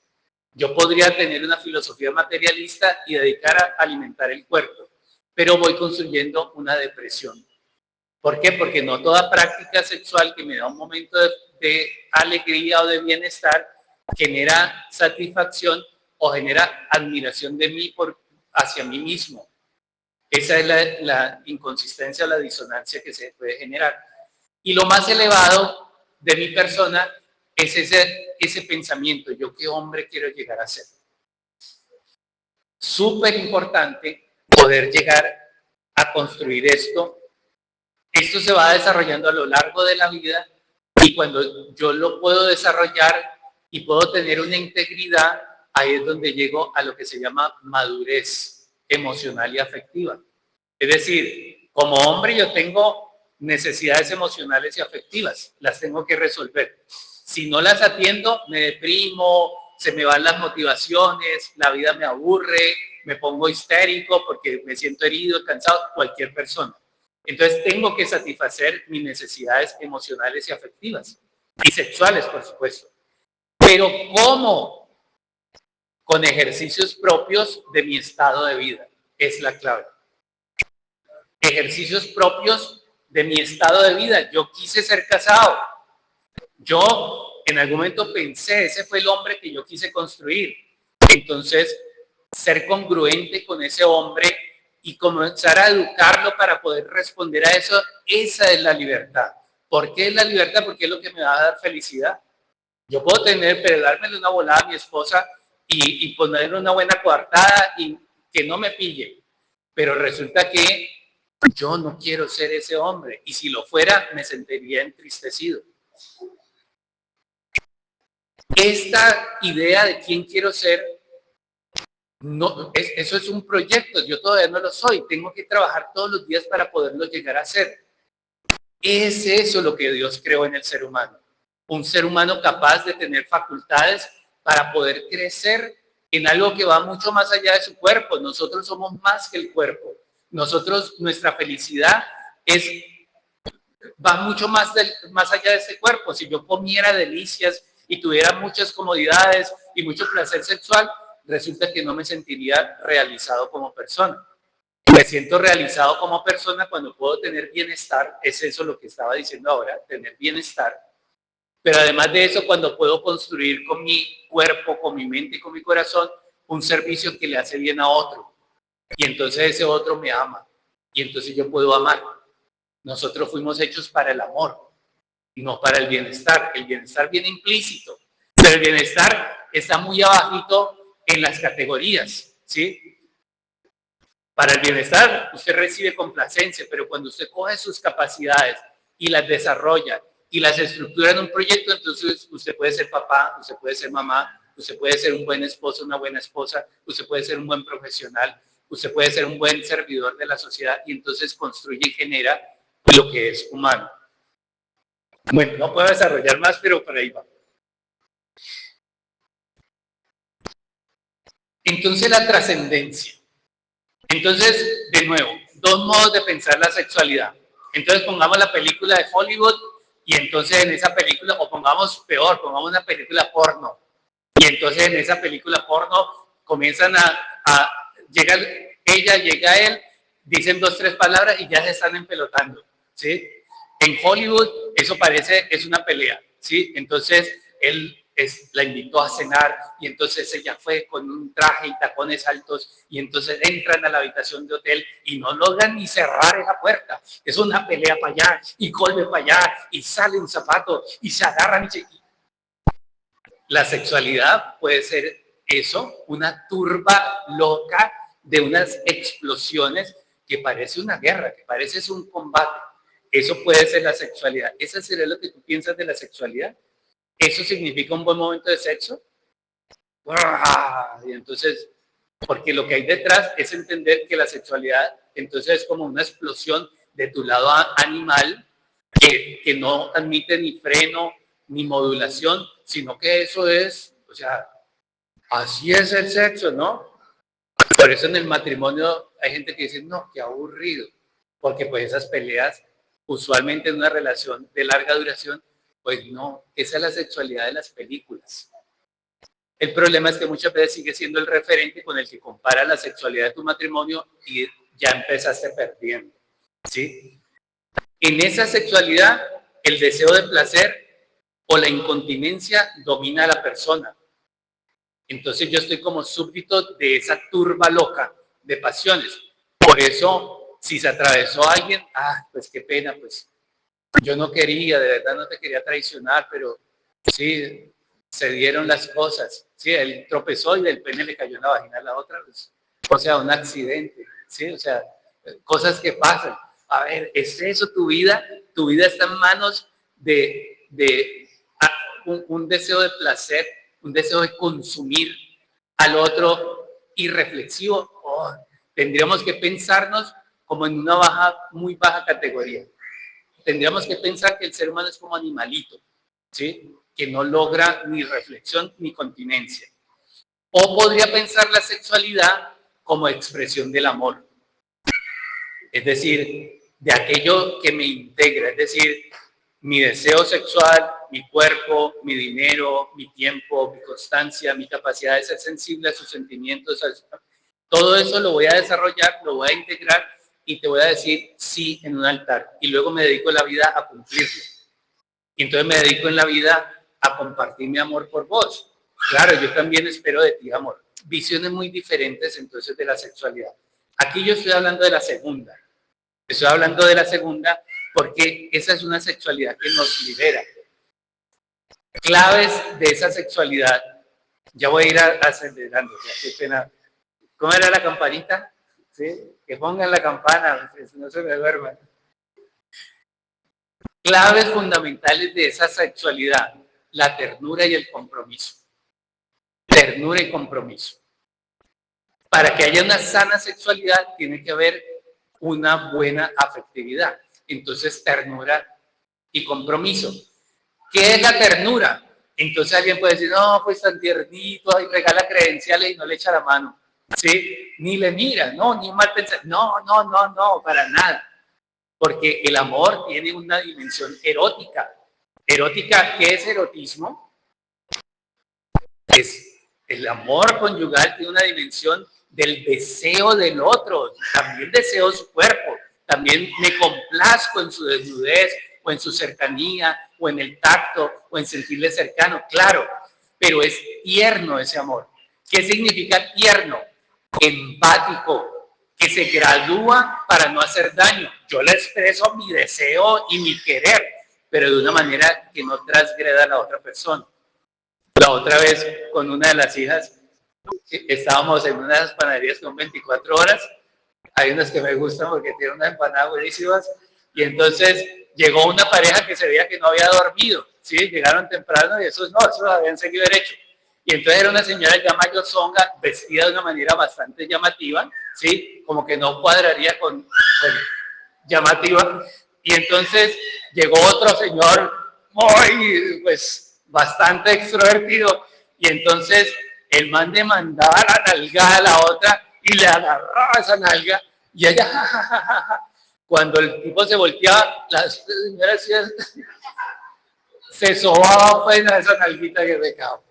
Yo podría tener una filosofía materialista y dedicar a alimentar el cuerpo, pero voy construyendo una depresión. ¿Por qué? Porque no toda práctica sexual que me da un momento de alegría o de bienestar genera satisfacción o genera admiración de mí hacia mí mismo. Esa es la inconsistencia, la disonancia que se puede generar. Y lo más elevado de mi persona es ese pensamiento, yo qué hombre quiero llegar a ser. Súper importante poder llegar a construir esto. Esto se va desarrollando a lo largo de la vida y cuando yo lo puedo desarrollar y puedo tener una integridad, ahí es donde llego a lo que se llama madurez emocional y afectiva. Es decir, como hombre yo tengo necesidades emocionales y afectivas, las tengo que resolver. Si no las atiendo, me deprimo, se me van las motivaciones, la vida me aburre, me pongo histérico porque me siento herido, cansado, cualquier persona. Entonces tengo que satisfacer mis necesidades emocionales y afectivas, y sexuales, por supuesto. Pero ¿cómo? Con ejercicios propios de mi estado de vida, es la clave. Ejercicios propios de mi estado de vida. Yo quise ser casado. Yo en algún momento pensé, ese fue el hombre que yo quise construir. Entonces, ser congruente con ese hombre y comenzar a educarlo para poder responder a eso, esa es la libertad. ¿Por qué es la libertad? Porque es lo que me va a dar felicidad. Yo puedo pero dármele una volada a mi esposa y ponerle una buena coartada y que no me pille. Pero resulta que yo no quiero ser ese hombre y si lo fuera me sentiría entristecido. Esta idea de quién quiero ser, no, eso es un proyecto, yo todavía no lo soy, tengo que trabajar todos los días para poderlo llegar a ser. Es eso lo que Dios creó en el ser humano, un ser humano capaz de tener facultades para poder crecer en algo que va mucho más allá de su cuerpo. Nosotros somos más que el cuerpo. Nosotros, nuestra felicidad va mucho más allá de ese cuerpo. Si yo comiera delicias y tuviera muchas comodidades y mucho placer sexual, resulta que no me sentiría realizado como persona. Me siento realizado como persona cuando puedo tener bienestar, es eso lo que estaba diciendo ahora, tener bienestar. Pero además de eso, cuando puedo construir con mi cuerpo, con mi mente y con mi corazón, un servicio que le hace bien a otro. Y entonces ese otro me ama. Y entonces yo puedo amar. Nosotros fuimos hechos para el amor, no para el bienestar. El bienestar viene implícito, pero el bienestar está muy abajito en las categorías, ¿sí? Para el bienestar usted recibe complacencia, pero cuando usted coge sus capacidades y las desarrolla y las estructura en un proyecto, entonces usted puede ser papá, usted puede ser mamá, usted puede ser un buen esposo, una buena esposa, usted puede ser un buen profesional, usted puede ser un buen servidor de la sociedad y entonces construye y genera lo que es humano. Bueno, no puedo desarrollar más, pero por ahí va. Entonces la trascendencia. Entonces, de nuevo, dos modos de pensar la sexualidad. Entonces pongamos la película de Hollywood y entonces en esa película, o pongamos peor, pongamos una película porno. Y entonces en esa película porno comienzan llega ella, llega él, dicen 2, 3 palabras y ya se están empelotando, ¿sí? En Hollywood eso es una pelea, ¿sí? Entonces él la invitó a cenar y entonces ella fue con un traje y tacones altos y entonces entran a la habitación de hotel y no logran ni cerrar esa puerta. Es una pelea para allá y golpe para allá y sale un zapato y se agarran y La sexualidad puede ser eso, una turba loca de unas explosiones que parece una guerra, que parece un combate. Eso puede ser la sexualidad. ¿Eso sería lo que tú piensas de la sexualidad? ¿Eso significa un buen momento de sexo? Y entonces, porque lo que hay detrás es entender que la sexualidad entonces es como una explosión de tu lado animal que no admite ni freno ni modulación, sino que eso es, o sea, así es el sexo, ¿no? Por eso en el matrimonio hay gente que dice, no, qué aburrido, porque pues esas peleas, usualmente en una relación de larga duración, pues no, esa es la sexualidad de las películas. El problema es que muchas veces sigue siendo el referente con el que compara la sexualidad de tu matrimonio y ya empezaste perdiendo, ¿sí? En esa sexualidad, el deseo de placer o la incontinencia domina a la persona. Entonces yo estoy como súbdito de esa turba loca de pasiones. Por eso, si se atravesó a alguien, pues qué pena, pues yo no quería, de verdad no te quería traicionar, pero sí, se dieron las cosas. Sí, él tropezó y del pene le cayó en la vagina a la otra. Pues, o sea, un accidente, ¿sí? O sea, cosas que pasan. A ver, ¿es eso tu vida? Tu vida está en manos de un deseo de placer, un deseo de consumir al otro irreflexivo. Tendríamos que pensarnos como en una muy baja categoría. Tendríamos que pensar que el ser humano es como animalito, ¿sí? Que no logra ni reflexión ni continencia. O podría pensar la sexualidad como expresión del amor. Es decir, de aquello que me integra, es decir, mi deseo sexual, mi cuerpo, mi dinero, mi tiempo, mi constancia, mi capacidad de ser sensible a sus sentimientos, todo eso lo voy a desarrollar, lo voy a integrar y te voy a decir sí en un altar. Y luego me dedico la vida a cumplirlo. Y entonces me dedico en la vida a compartir mi amor por vos. Claro, yo también espero de ti amor. Visiones muy diferentes entonces de la sexualidad. Aquí yo estoy hablando de la segunda. Estoy hablando de la segunda porque esa es una sexualidad que nos libera. Claves de esa sexualidad. Ya voy a ir acelerando. Qué pena. ¿Cómo era la campanita? ¿Sí? Que pongan la campana, no se me duerman. Claves fundamentales de esa sexualidad. La ternura y el compromiso. Ternura y compromiso. Para que haya una sana sexualidad tiene que haber una buena afectividad. Entonces, ternura y compromiso. ¿Qué es la ternura? Entonces alguien puede decir, no, pues tan tiernito, y regala credenciales y no le echa la mano. ¿Sí? Ni le mira, no, ni mal pensar. No, para nada. Porque el amor tiene una dimensión erótica. Erótica, ¿qué es erotismo? Es el amor conyugal tiene una dimensión del deseo del otro, también deseo su cuerpo, también me complazco en su desnudez, o en su cercanía, o en el tacto, o en sentirle cercano, claro, pero es tierno ese amor. ¿Qué significa tierno? Empático, que se gradúa para no hacer daño. Yo le expreso mi deseo y mi querer, pero de una manera que no transgreda a la otra persona. La otra vez, con una de las hijas, estábamos en unas panaderías con 24 horas. Hay unas que me gustan porque tienen unas empanadas buenísimas. Y entonces llegó una pareja que se veía que no había dormido. ¿Sí? Llegaron temprano y esos habían seguido derecho. Y entonces era una señora ya mayorzonga, vestida de una manera bastante llamativa, ¿sí? Como que no cuadraría con, bueno, llamativa. Y entonces llegó otro señor muy, pues, bastante extrovertido. Y entonces el man demandaba la nalgada a la otra y le agarraba esa nalga. Y ella, ja. Cuando el tipo se volteaba, la señora se sobaba pues a esa nalguita que pecado.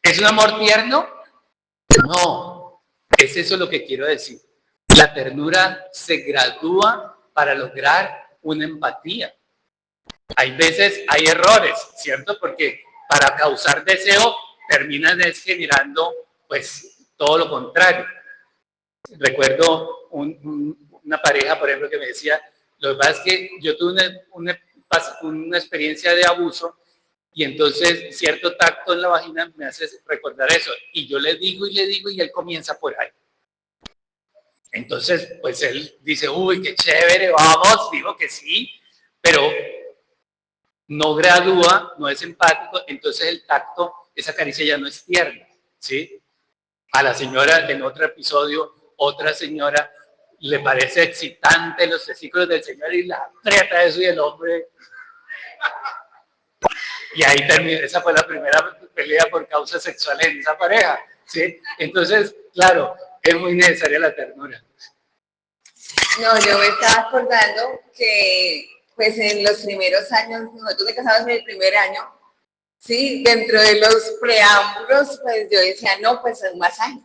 ¿Es un amor tierno? No, es eso lo que quiero decir. La ternura se gradúa para lograr una empatía. Hay veces, hay errores, ¿cierto? Porque para causar deseo terminan generando, pues, todo lo contrario. Recuerdo una pareja, por ejemplo, que me decía, lo que pasa es que yo tuve una experiencia de abuso y entonces cierto tacto en la vagina me hace recordar eso. Y yo le digo y él comienza por ahí. Entonces, pues él dice, uy, qué chévere, vamos, digo que sí, pero no gradúa, no es empático, entonces el tacto, esa caricia ya no es tierna, ¿sí? A la señora, en otro episodio, otra señora le parece excitante los testículos del señor y la aprieta eso y el hombre... Y ahí terminó, esa fue la primera pelea por causas sexuales en esa pareja, ¿sí? Entonces, claro, es muy necesaria la ternura. No, yo me estaba acordando que, pues, en los primeros años, nosotros de casados en el primer año, sí, dentro de los preámbulos, pues, yo decía, no, pues, un masaje.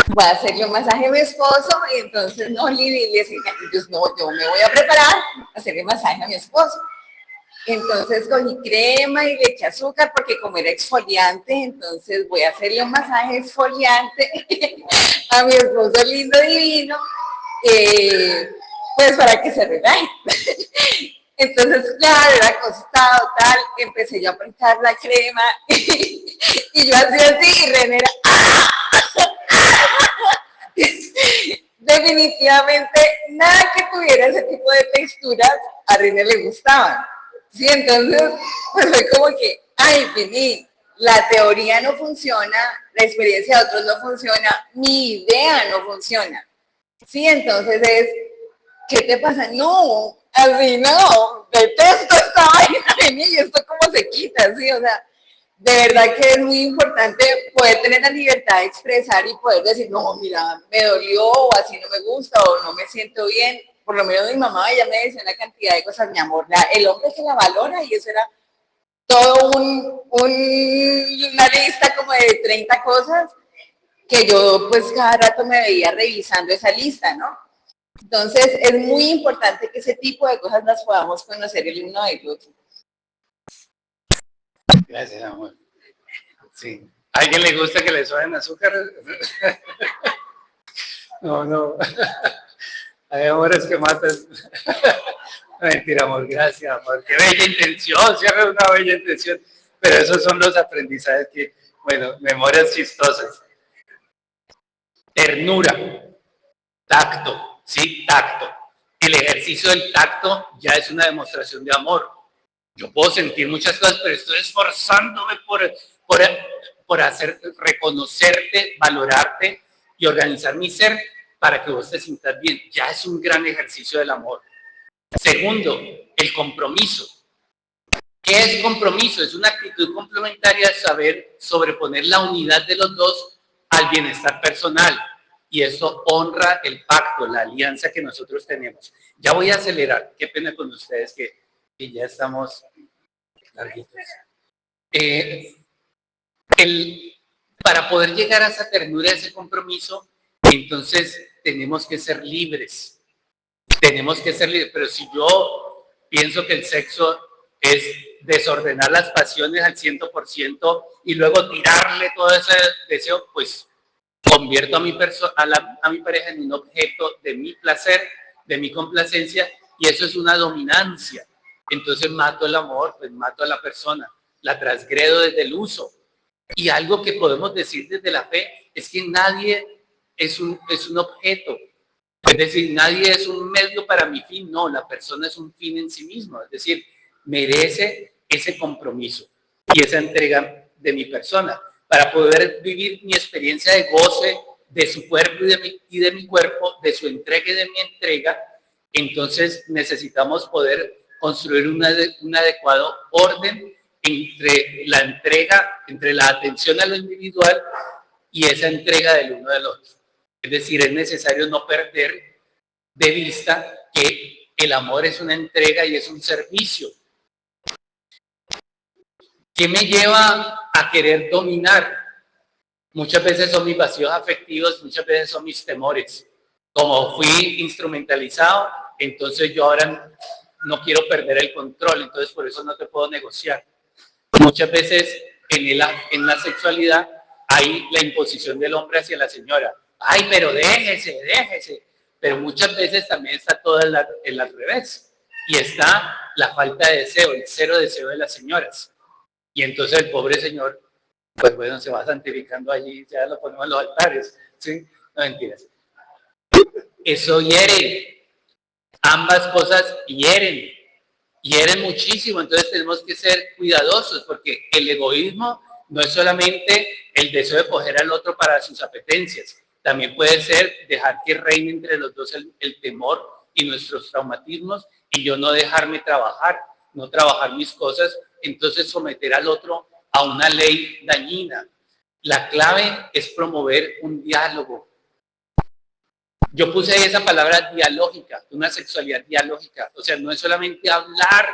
voy a hacerle un masaje a mi esposo, y entonces no, Lili, le decía, entonces no, yo me voy a preparar a hacerle masaje a mi esposo. Entonces cogí crema y le eché azúcar porque como era exfoliante, entonces voy a hacerle un masaje exfoliante a mi esposo lindo divino, pues para que se relaje. Entonces, claro, era acostado, tal, empecé yo a aplicar la crema y yo hacía así y René era definitivamente nada que tuviera ese tipo de texturas a René le gustaban. Sí, entonces, pues fue como que, ay, vení, la teoría no funciona, la experiencia de otros no funciona, mi idea no funciona. Sí, entonces es, ¿qué te pasa? No, así no, detesto esta vaina de mí y esto cómo se quita, sí, o sea, de verdad que es muy importante poder tener la libertad de expresar y poder decir, no, mira, me dolió, o así no me gusta, o no me siento bien. Por lo menos mi mamá, ella me decía una cantidad de cosas, mi amor, el hombre que la valora, y eso era todo una lista como de 30 cosas que yo pues cada rato me veía revisando esa lista, ¿no? Entonces es muy importante que ese tipo de cosas las podamos conocer el uno del otro. Gracias, amor. Sí. ¿A alguien le gusta que le suben azúcar? No, no. Hay amores que matan. Mentira, amor, gracias, amor. Qué bella intención, siempre una bella intención. Pero esos son los aprendizajes que, bueno, memorias chistosas. Ternura, tacto, sí, tacto. El ejercicio del tacto ya es una demostración de amor. Yo puedo sentir muchas cosas, pero estoy esforzándome por hacer, reconocerte, valorarte y organizar mi ser para que vos te sientas bien. Ya es un gran ejercicio del amor. Segundo, el compromiso. ¿Qué es compromiso? Es una actitud complementaria de saber sobreponer la unidad de los dos al bienestar personal. Y eso honra el pacto, la alianza que nosotros tenemos. Ya voy a acelerar. Qué pena con ustedes que ya estamos larguitos. Para poder llegar a esa ternura, a ese compromiso, entonces tenemos que ser libres. Tenemos que ser libres. Pero si yo pienso que el sexo es desordenar las pasiones al 100% y luego tirarle todo ese deseo, pues convierto a mi pareja en un objeto de mi placer, de mi complacencia, y eso es una dominancia. Entonces mato el amor, pues mato a la persona, la transgredo desde el uso. Y algo que podemos decir desde la fe es que nadie es un objeto. Es decir, nadie es un medio para mi fin, no, la persona es un fin en sí mismo. Es decir, merece ese compromiso y esa entrega de mi persona para poder vivir mi experiencia de goce de su cuerpo y de mi cuerpo, de su entrega y de mi entrega. Entonces necesitamos poder construir un adecuado orden entre la entrega, entre la atención a lo individual y esa entrega del uno del otro. Es decir, es necesario no perder de vista que el amor es una entrega y es un servicio. ¿Qué me lleva a querer dominar? Muchas veces son mis vacíos afectivos, muchas veces son mis temores. Como fui instrumentalizado, entonces yo ahora no quiero perder el control, entonces por eso no te puedo negociar. Muchas veces en la sexualidad hay la imposición del hombre hacia la señora. Ay, pero déjese, déjese. Pero muchas veces también está todo el al revés. Y está la falta de deseo, el cero deseo de las señoras. Y entonces el pobre señor, pues bueno, se va santificando allí, ya lo ponemos en los altares. ¿Sí? No mentiras. Eso hiere. Ambas cosas hieren. Hieren muchísimo, entonces tenemos que ser cuidadosos porque el egoísmo no es solamente el deseo de coger al otro para sus apetencias, también puede ser dejar que reine entre los dos el temor y nuestros traumatismos y yo no dejarme trabajar, no trabajar mis cosas, entonces someter al otro a una ley dañina. La clave es promover un diálogo. Yo puse ahí esa palabra dialógica, una sexualidad dialógica. O sea, no es solamente hablar,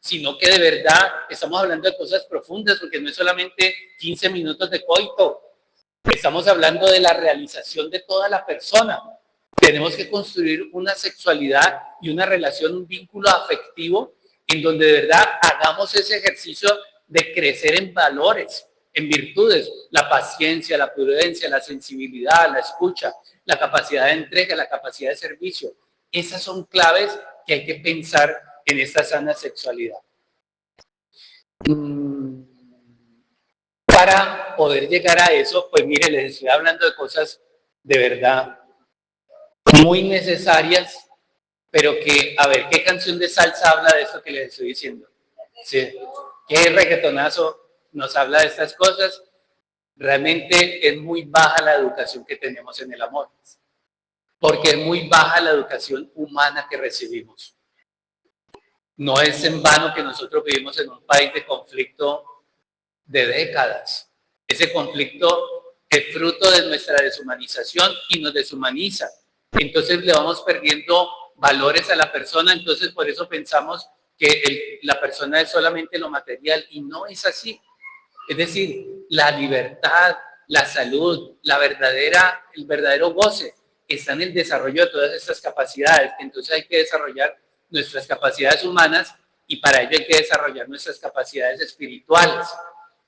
sino que de verdad estamos hablando de cosas profundas, porque no es solamente 15 minutos de coito. Estamos hablando de la realización de toda la persona. Tenemos que construir una sexualidad y una relación, un vínculo afectivo en donde de verdad hagamos ese ejercicio de crecer en valores, en virtudes, la paciencia, la prudencia, la sensibilidad, la escucha, la capacidad de entrega, la capacidad de servicio. Esas son claves que hay que pensar en esta sana sexualidad. Para poder llegar a eso, pues mire, les estoy hablando de cosas de verdad muy necesarias, pero que, a ver, ¿qué canción de salsa habla de esto que les estoy diciendo? ¿Sí? ¿Qué reggaetonazo nos habla de estas cosas? Realmente es muy baja la educación que tenemos en el amor, porque es muy baja la educación humana que recibimos. No es en vano que nosotros vivimos en un país de conflicto de décadas. Ese conflicto es fruto de nuestra deshumanización y nos deshumaniza. Entonces le vamos perdiendo valores a la persona, entonces por eso pensamos que la persona es solamente lo material y no es así. Es decir, la libertad, la salud, el verdadero goce está en el desarrollo de todas estas capacidades. Entonces hay que desarrollar nuestras capacidades humanas y para ello hay que desarrollar nuestras capacidades espirituales.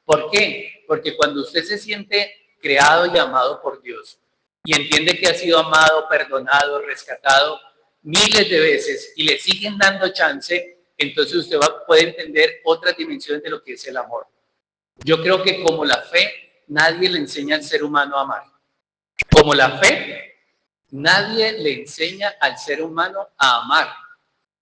¿Por qué? Porque cuando usted se siente creado y amado por Dios y entiende que ha sido amado, perdonado, rescatado miles de veces y le siguen dando chance, entonces usted puede entender otras dimensiones de lo que es el amor. Yo creo que como la fe, nadie le enseña al ser humano a amar. Como la fe, nadie le enseña al ser humano a amar.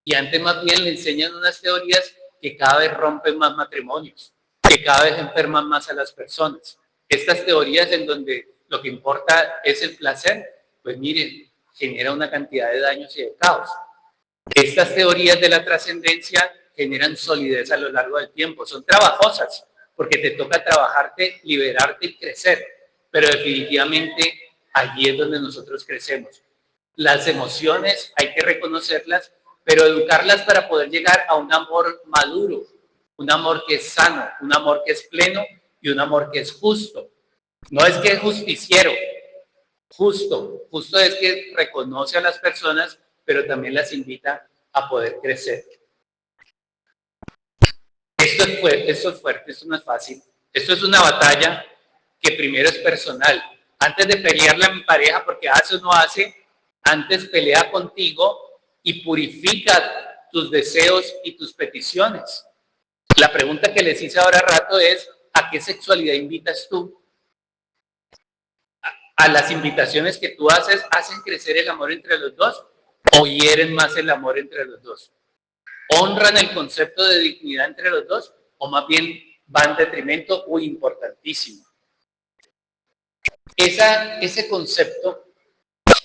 Y antes más bien le enseñan unas teorías que cada vez rompen más matrimonios, que cada vez enferman más a las personas. Estas teorías en donde lo que importa es el placer, pues miren, genera una cantidad de daños y de caos. Estas teorías de la trascendencia generan solidez a lo largo del tiempo, son trabajosas, porque te toca trabajarte, liberarte y crecer, pero definitivamente allí es donde nosotros crecemos. Las emociones hay que reconocerlas, pero educarlas para poder llegar a un amor maduro, un amor que es sano, un amor que es pleno y un amor que es justo. No es que es justiciero, justo es que reconoce a las personas, pero también las invita a poder crecer. Esto es fuerte, esto no es fácil. Esto es una batalla que primero es personal. Antes de pelearle a mi pareja porque hace o no hace, antes pelea contigo y purifica tus deseos y tus peticiones. La pregunta que les hice ahora rato es, ¿a qué sexualidad invitas tú? ¿A las invitaciones que tú haces hacen crecer el amor entre los dos o hieren más el amor entre los dos? ¿Honran el concepto de dignidad entre los dos o más bien van en detrimento o importantísimo? Ese concepto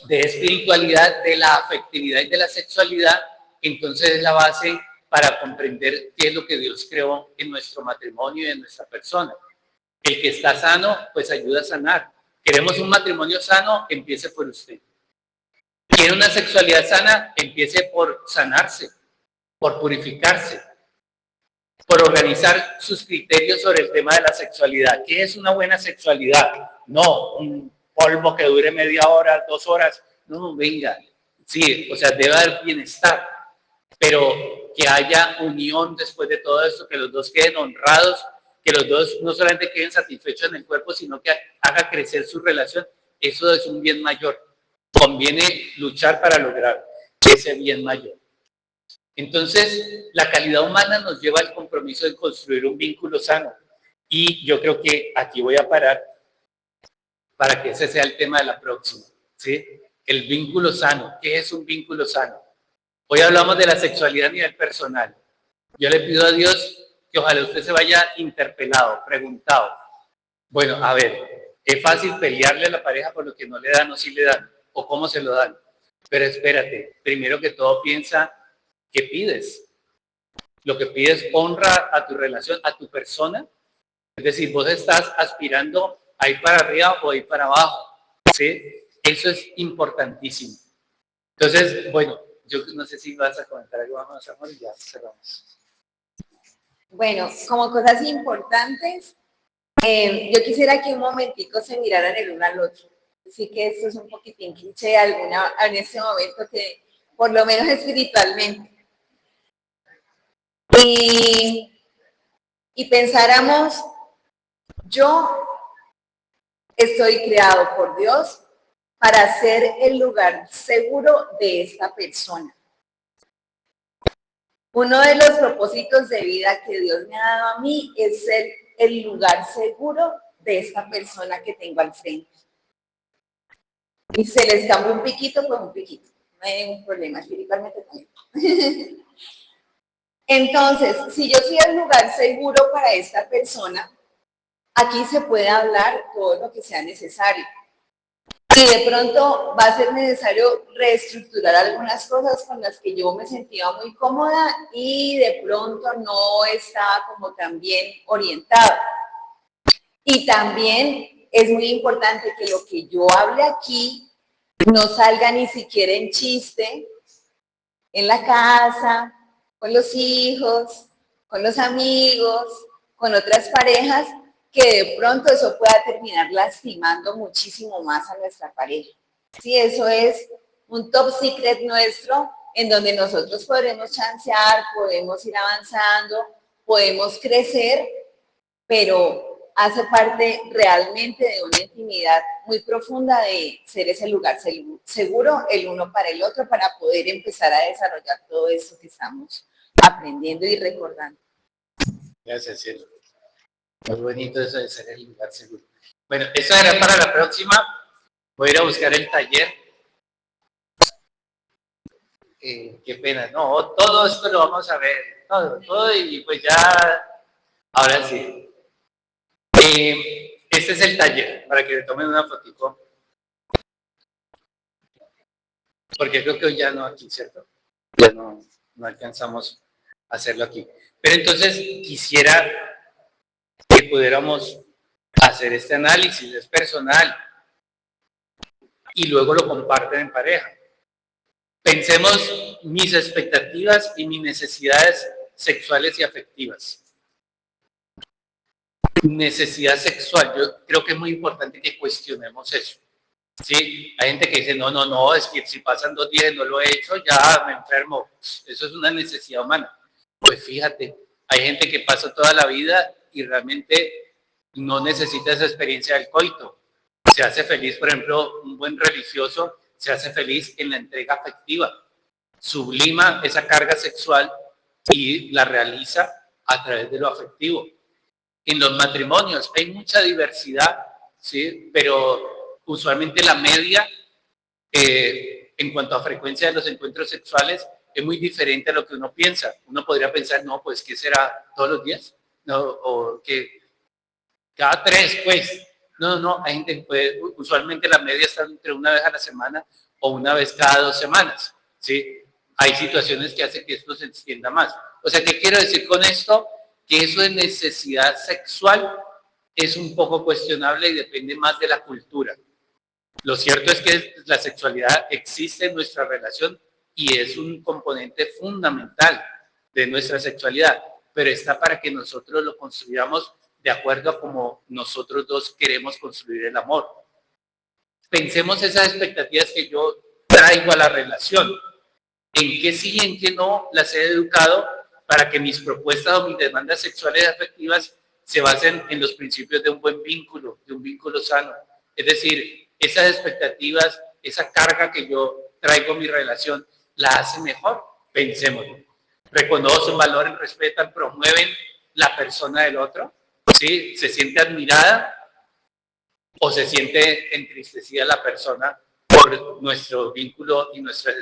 de espiritualidad, de la afectividad y de la sexualidad, entonces es la base para comprender qué es lo que Dios creó en nuestro matrimonio y en nuestra persona. El que está sano, pues ayuda a sanar. Queremos un matrimonio sano, empiece por usted. Quiere una sexualidad sana, empiece por sanarse, por purificarse, por organizar sus criterios sobre el tema de la sexualidad. ¿Qué es una buena sexualidad? No, un polvo que dure media hora, 2 horas. No, venga. Sí, o sea, debe haber bienestar, pero que haya unión después de todo esto, que los dos queden honrados, que los dos no solamente queden satisfechos en el cuerpo, sino que haga crecer su relación. Eso es un bien mayor. Conviene luchar para lograr ese bien mayor. Entonces, la calidad humana nos lleva al compromiso de construir un vínculo sano. Y yo creo que aquí voy a parar para que ese sea el tema de la próxima, ¿sí? El vínculo sano. ¿Qué es un vínculo sano? Hoy hablamos de la sexualidad a nivel personal. Yo le pido a Dios que ojalá usted se vaya interpelado, preguntado. Bueno, a ver, es fácil pelearle a la pareja por lo que no le dan o sí le dan, o cómo se lo dan. Pero espérate, primero que todo piensa, ¿qué pides? Lo que pides honra a tu relación, a tu persona. Es decir, vos estás aspirando a ir para arriba o a ir para abajo. ¿Sí? Eso es importantísimo. Entonces, bueno, yo no sé si vas a comentar algo más, amor, y ya cerramos. Bueno, como cosas importantes, Yo quisiera que un momentico se miraran el uno al otro. Así que esto es un poquitín cliché en este momento, que por lo menos espiritualmente. Y pensáramos, yo estoy creado por Dios para ser el lugar seguro de esta persona. Uno de los propósitos de vida que Dios me ha dado a mí es ser el lugar seguro de esta persona que tengo al frente. Y se les cambia un piquito, pues un piquito. No hay ningún problema, espiritualmente también. Entonces, si yo soy el lugar seguro para esta persona, aquí se puede hablar todo lo que sea necesario. Y de pronto va a ser necesario reestructurar algunas cosas con las que yo me sentía muy cómoda y de pronto no estaba como tan bien orientada. Y también es muy importante que lo que yo hable aquí no salga ni siquiera en chiste, en la casa, con los hijos, con los amigos, con otras parejas, que de pronto eso pueda terminar lastimando muchísimo más a nuestra pareja. Sí, eso es un top secret nuestro, en donde nosotros podremos chancear, podemos ir avanzando, podemos crecer, pero hace parte realmente de una intimidad muy profunda de ser ese lugar seguro el uno para el otro, para poder empezar a desarrollar todo eso que estamos aprendiendo y recordando. Gracias, cielo. Muy bonito eso de ser el lugar seguro. Bueno, eso era para la próxima. Voy a ir a buscar el taller. Qué pena. No, todo esto lo vamos a ver. Todo y pues ya, ahora sí. Este es el taller, para que le tomen una fotico. Porque creo que hoy ya no aquí, ¿cierto? Ya no alcanzamos a hacerlo aquí. Pero entonces quisiera que pudiéramos hacer este análisis, es personal, y luego lo comparten en pareja. Pensemos mis expectativas y mis necesidades sexuales y afectivas. Necesidad sexual, yo creo que es muy importante que cuestionemos eso. Sí, hay gente que dice, no, es que si pasan 2 días y no lo he hecho, ya me enfermo. Eso es una necesidad humana. Pues fíjate, hay gente que pasa toda la vida y realmente no necesita esa experiencia del coito. Se hace feliz, por ejemplo, un buen religioso se hace feliz en la entrega afectiva. Sublima esa carga sexual y la realiza a través de lo afectivo. En los matrimonios hay mucha diversidad, ¿sí? Pero usualmente la media en cuanto a frecuencia de los encuentros sexuales es muy diferente a lo que uno piensa. Uno podría pensar, no, pues, ¿qué será todos los días? No, o que cada 3, pues. No, hay gente que puede, usualmente la media está entre una vez a la semana o una vez cada 2 semanas, ¿sí? Hay situaciones que hacen que esto se extienda más. O sea, ¿qué quiero decir con esto? Que eso de necesidad sexual es un poco cuestionable y depende más de la cultura. Lo cierto es que la sexualidad existe en nuestra relación y es un componente fundamental de nuestra sexualidad, pero está para que nosotros lo construyamos de acuerdo a cómo nosotros dos queremos construir el amor. Pensemos esas expectativas que yo traigo a la relación. En qué sí y en qué no las he educado para que mis propuestas o mis demandas sexuales y afectivas se basen en los principios de un buen vínculo, de un vínculo sano. Es decir, esas expectativas, esa carga que yo traigo en mi relación, ¿la hace mejor? Pensémoslo. ¿Reconocen, valoren, respetan, promueven la persona del otro? ¿Sí? ¿Se siente admirada o se siente entristecida la persona por nuestro vínculo y nuestras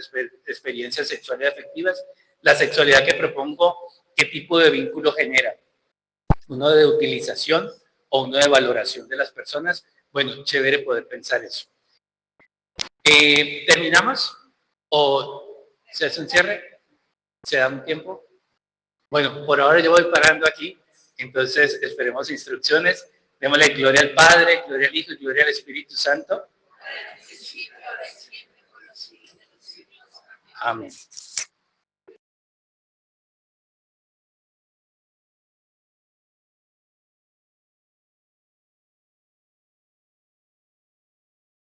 experiencias sexuales y afectivas? La sexualidad que propongo, ¿qué tipo de vínculo genera? ¿Uno de utilización o uno de valoración de las personas? Bueno, chévere poder pensar eso. ¿Terminamos? ¿O se hace un cierre? ¿Se da un tiempo? Bueno, por ahora yo voy parando aquí, entonces esperemos instrucciones. Démosle gloria al Padre, gloria al Hijo y gloria al Espíritu Santo. Amén.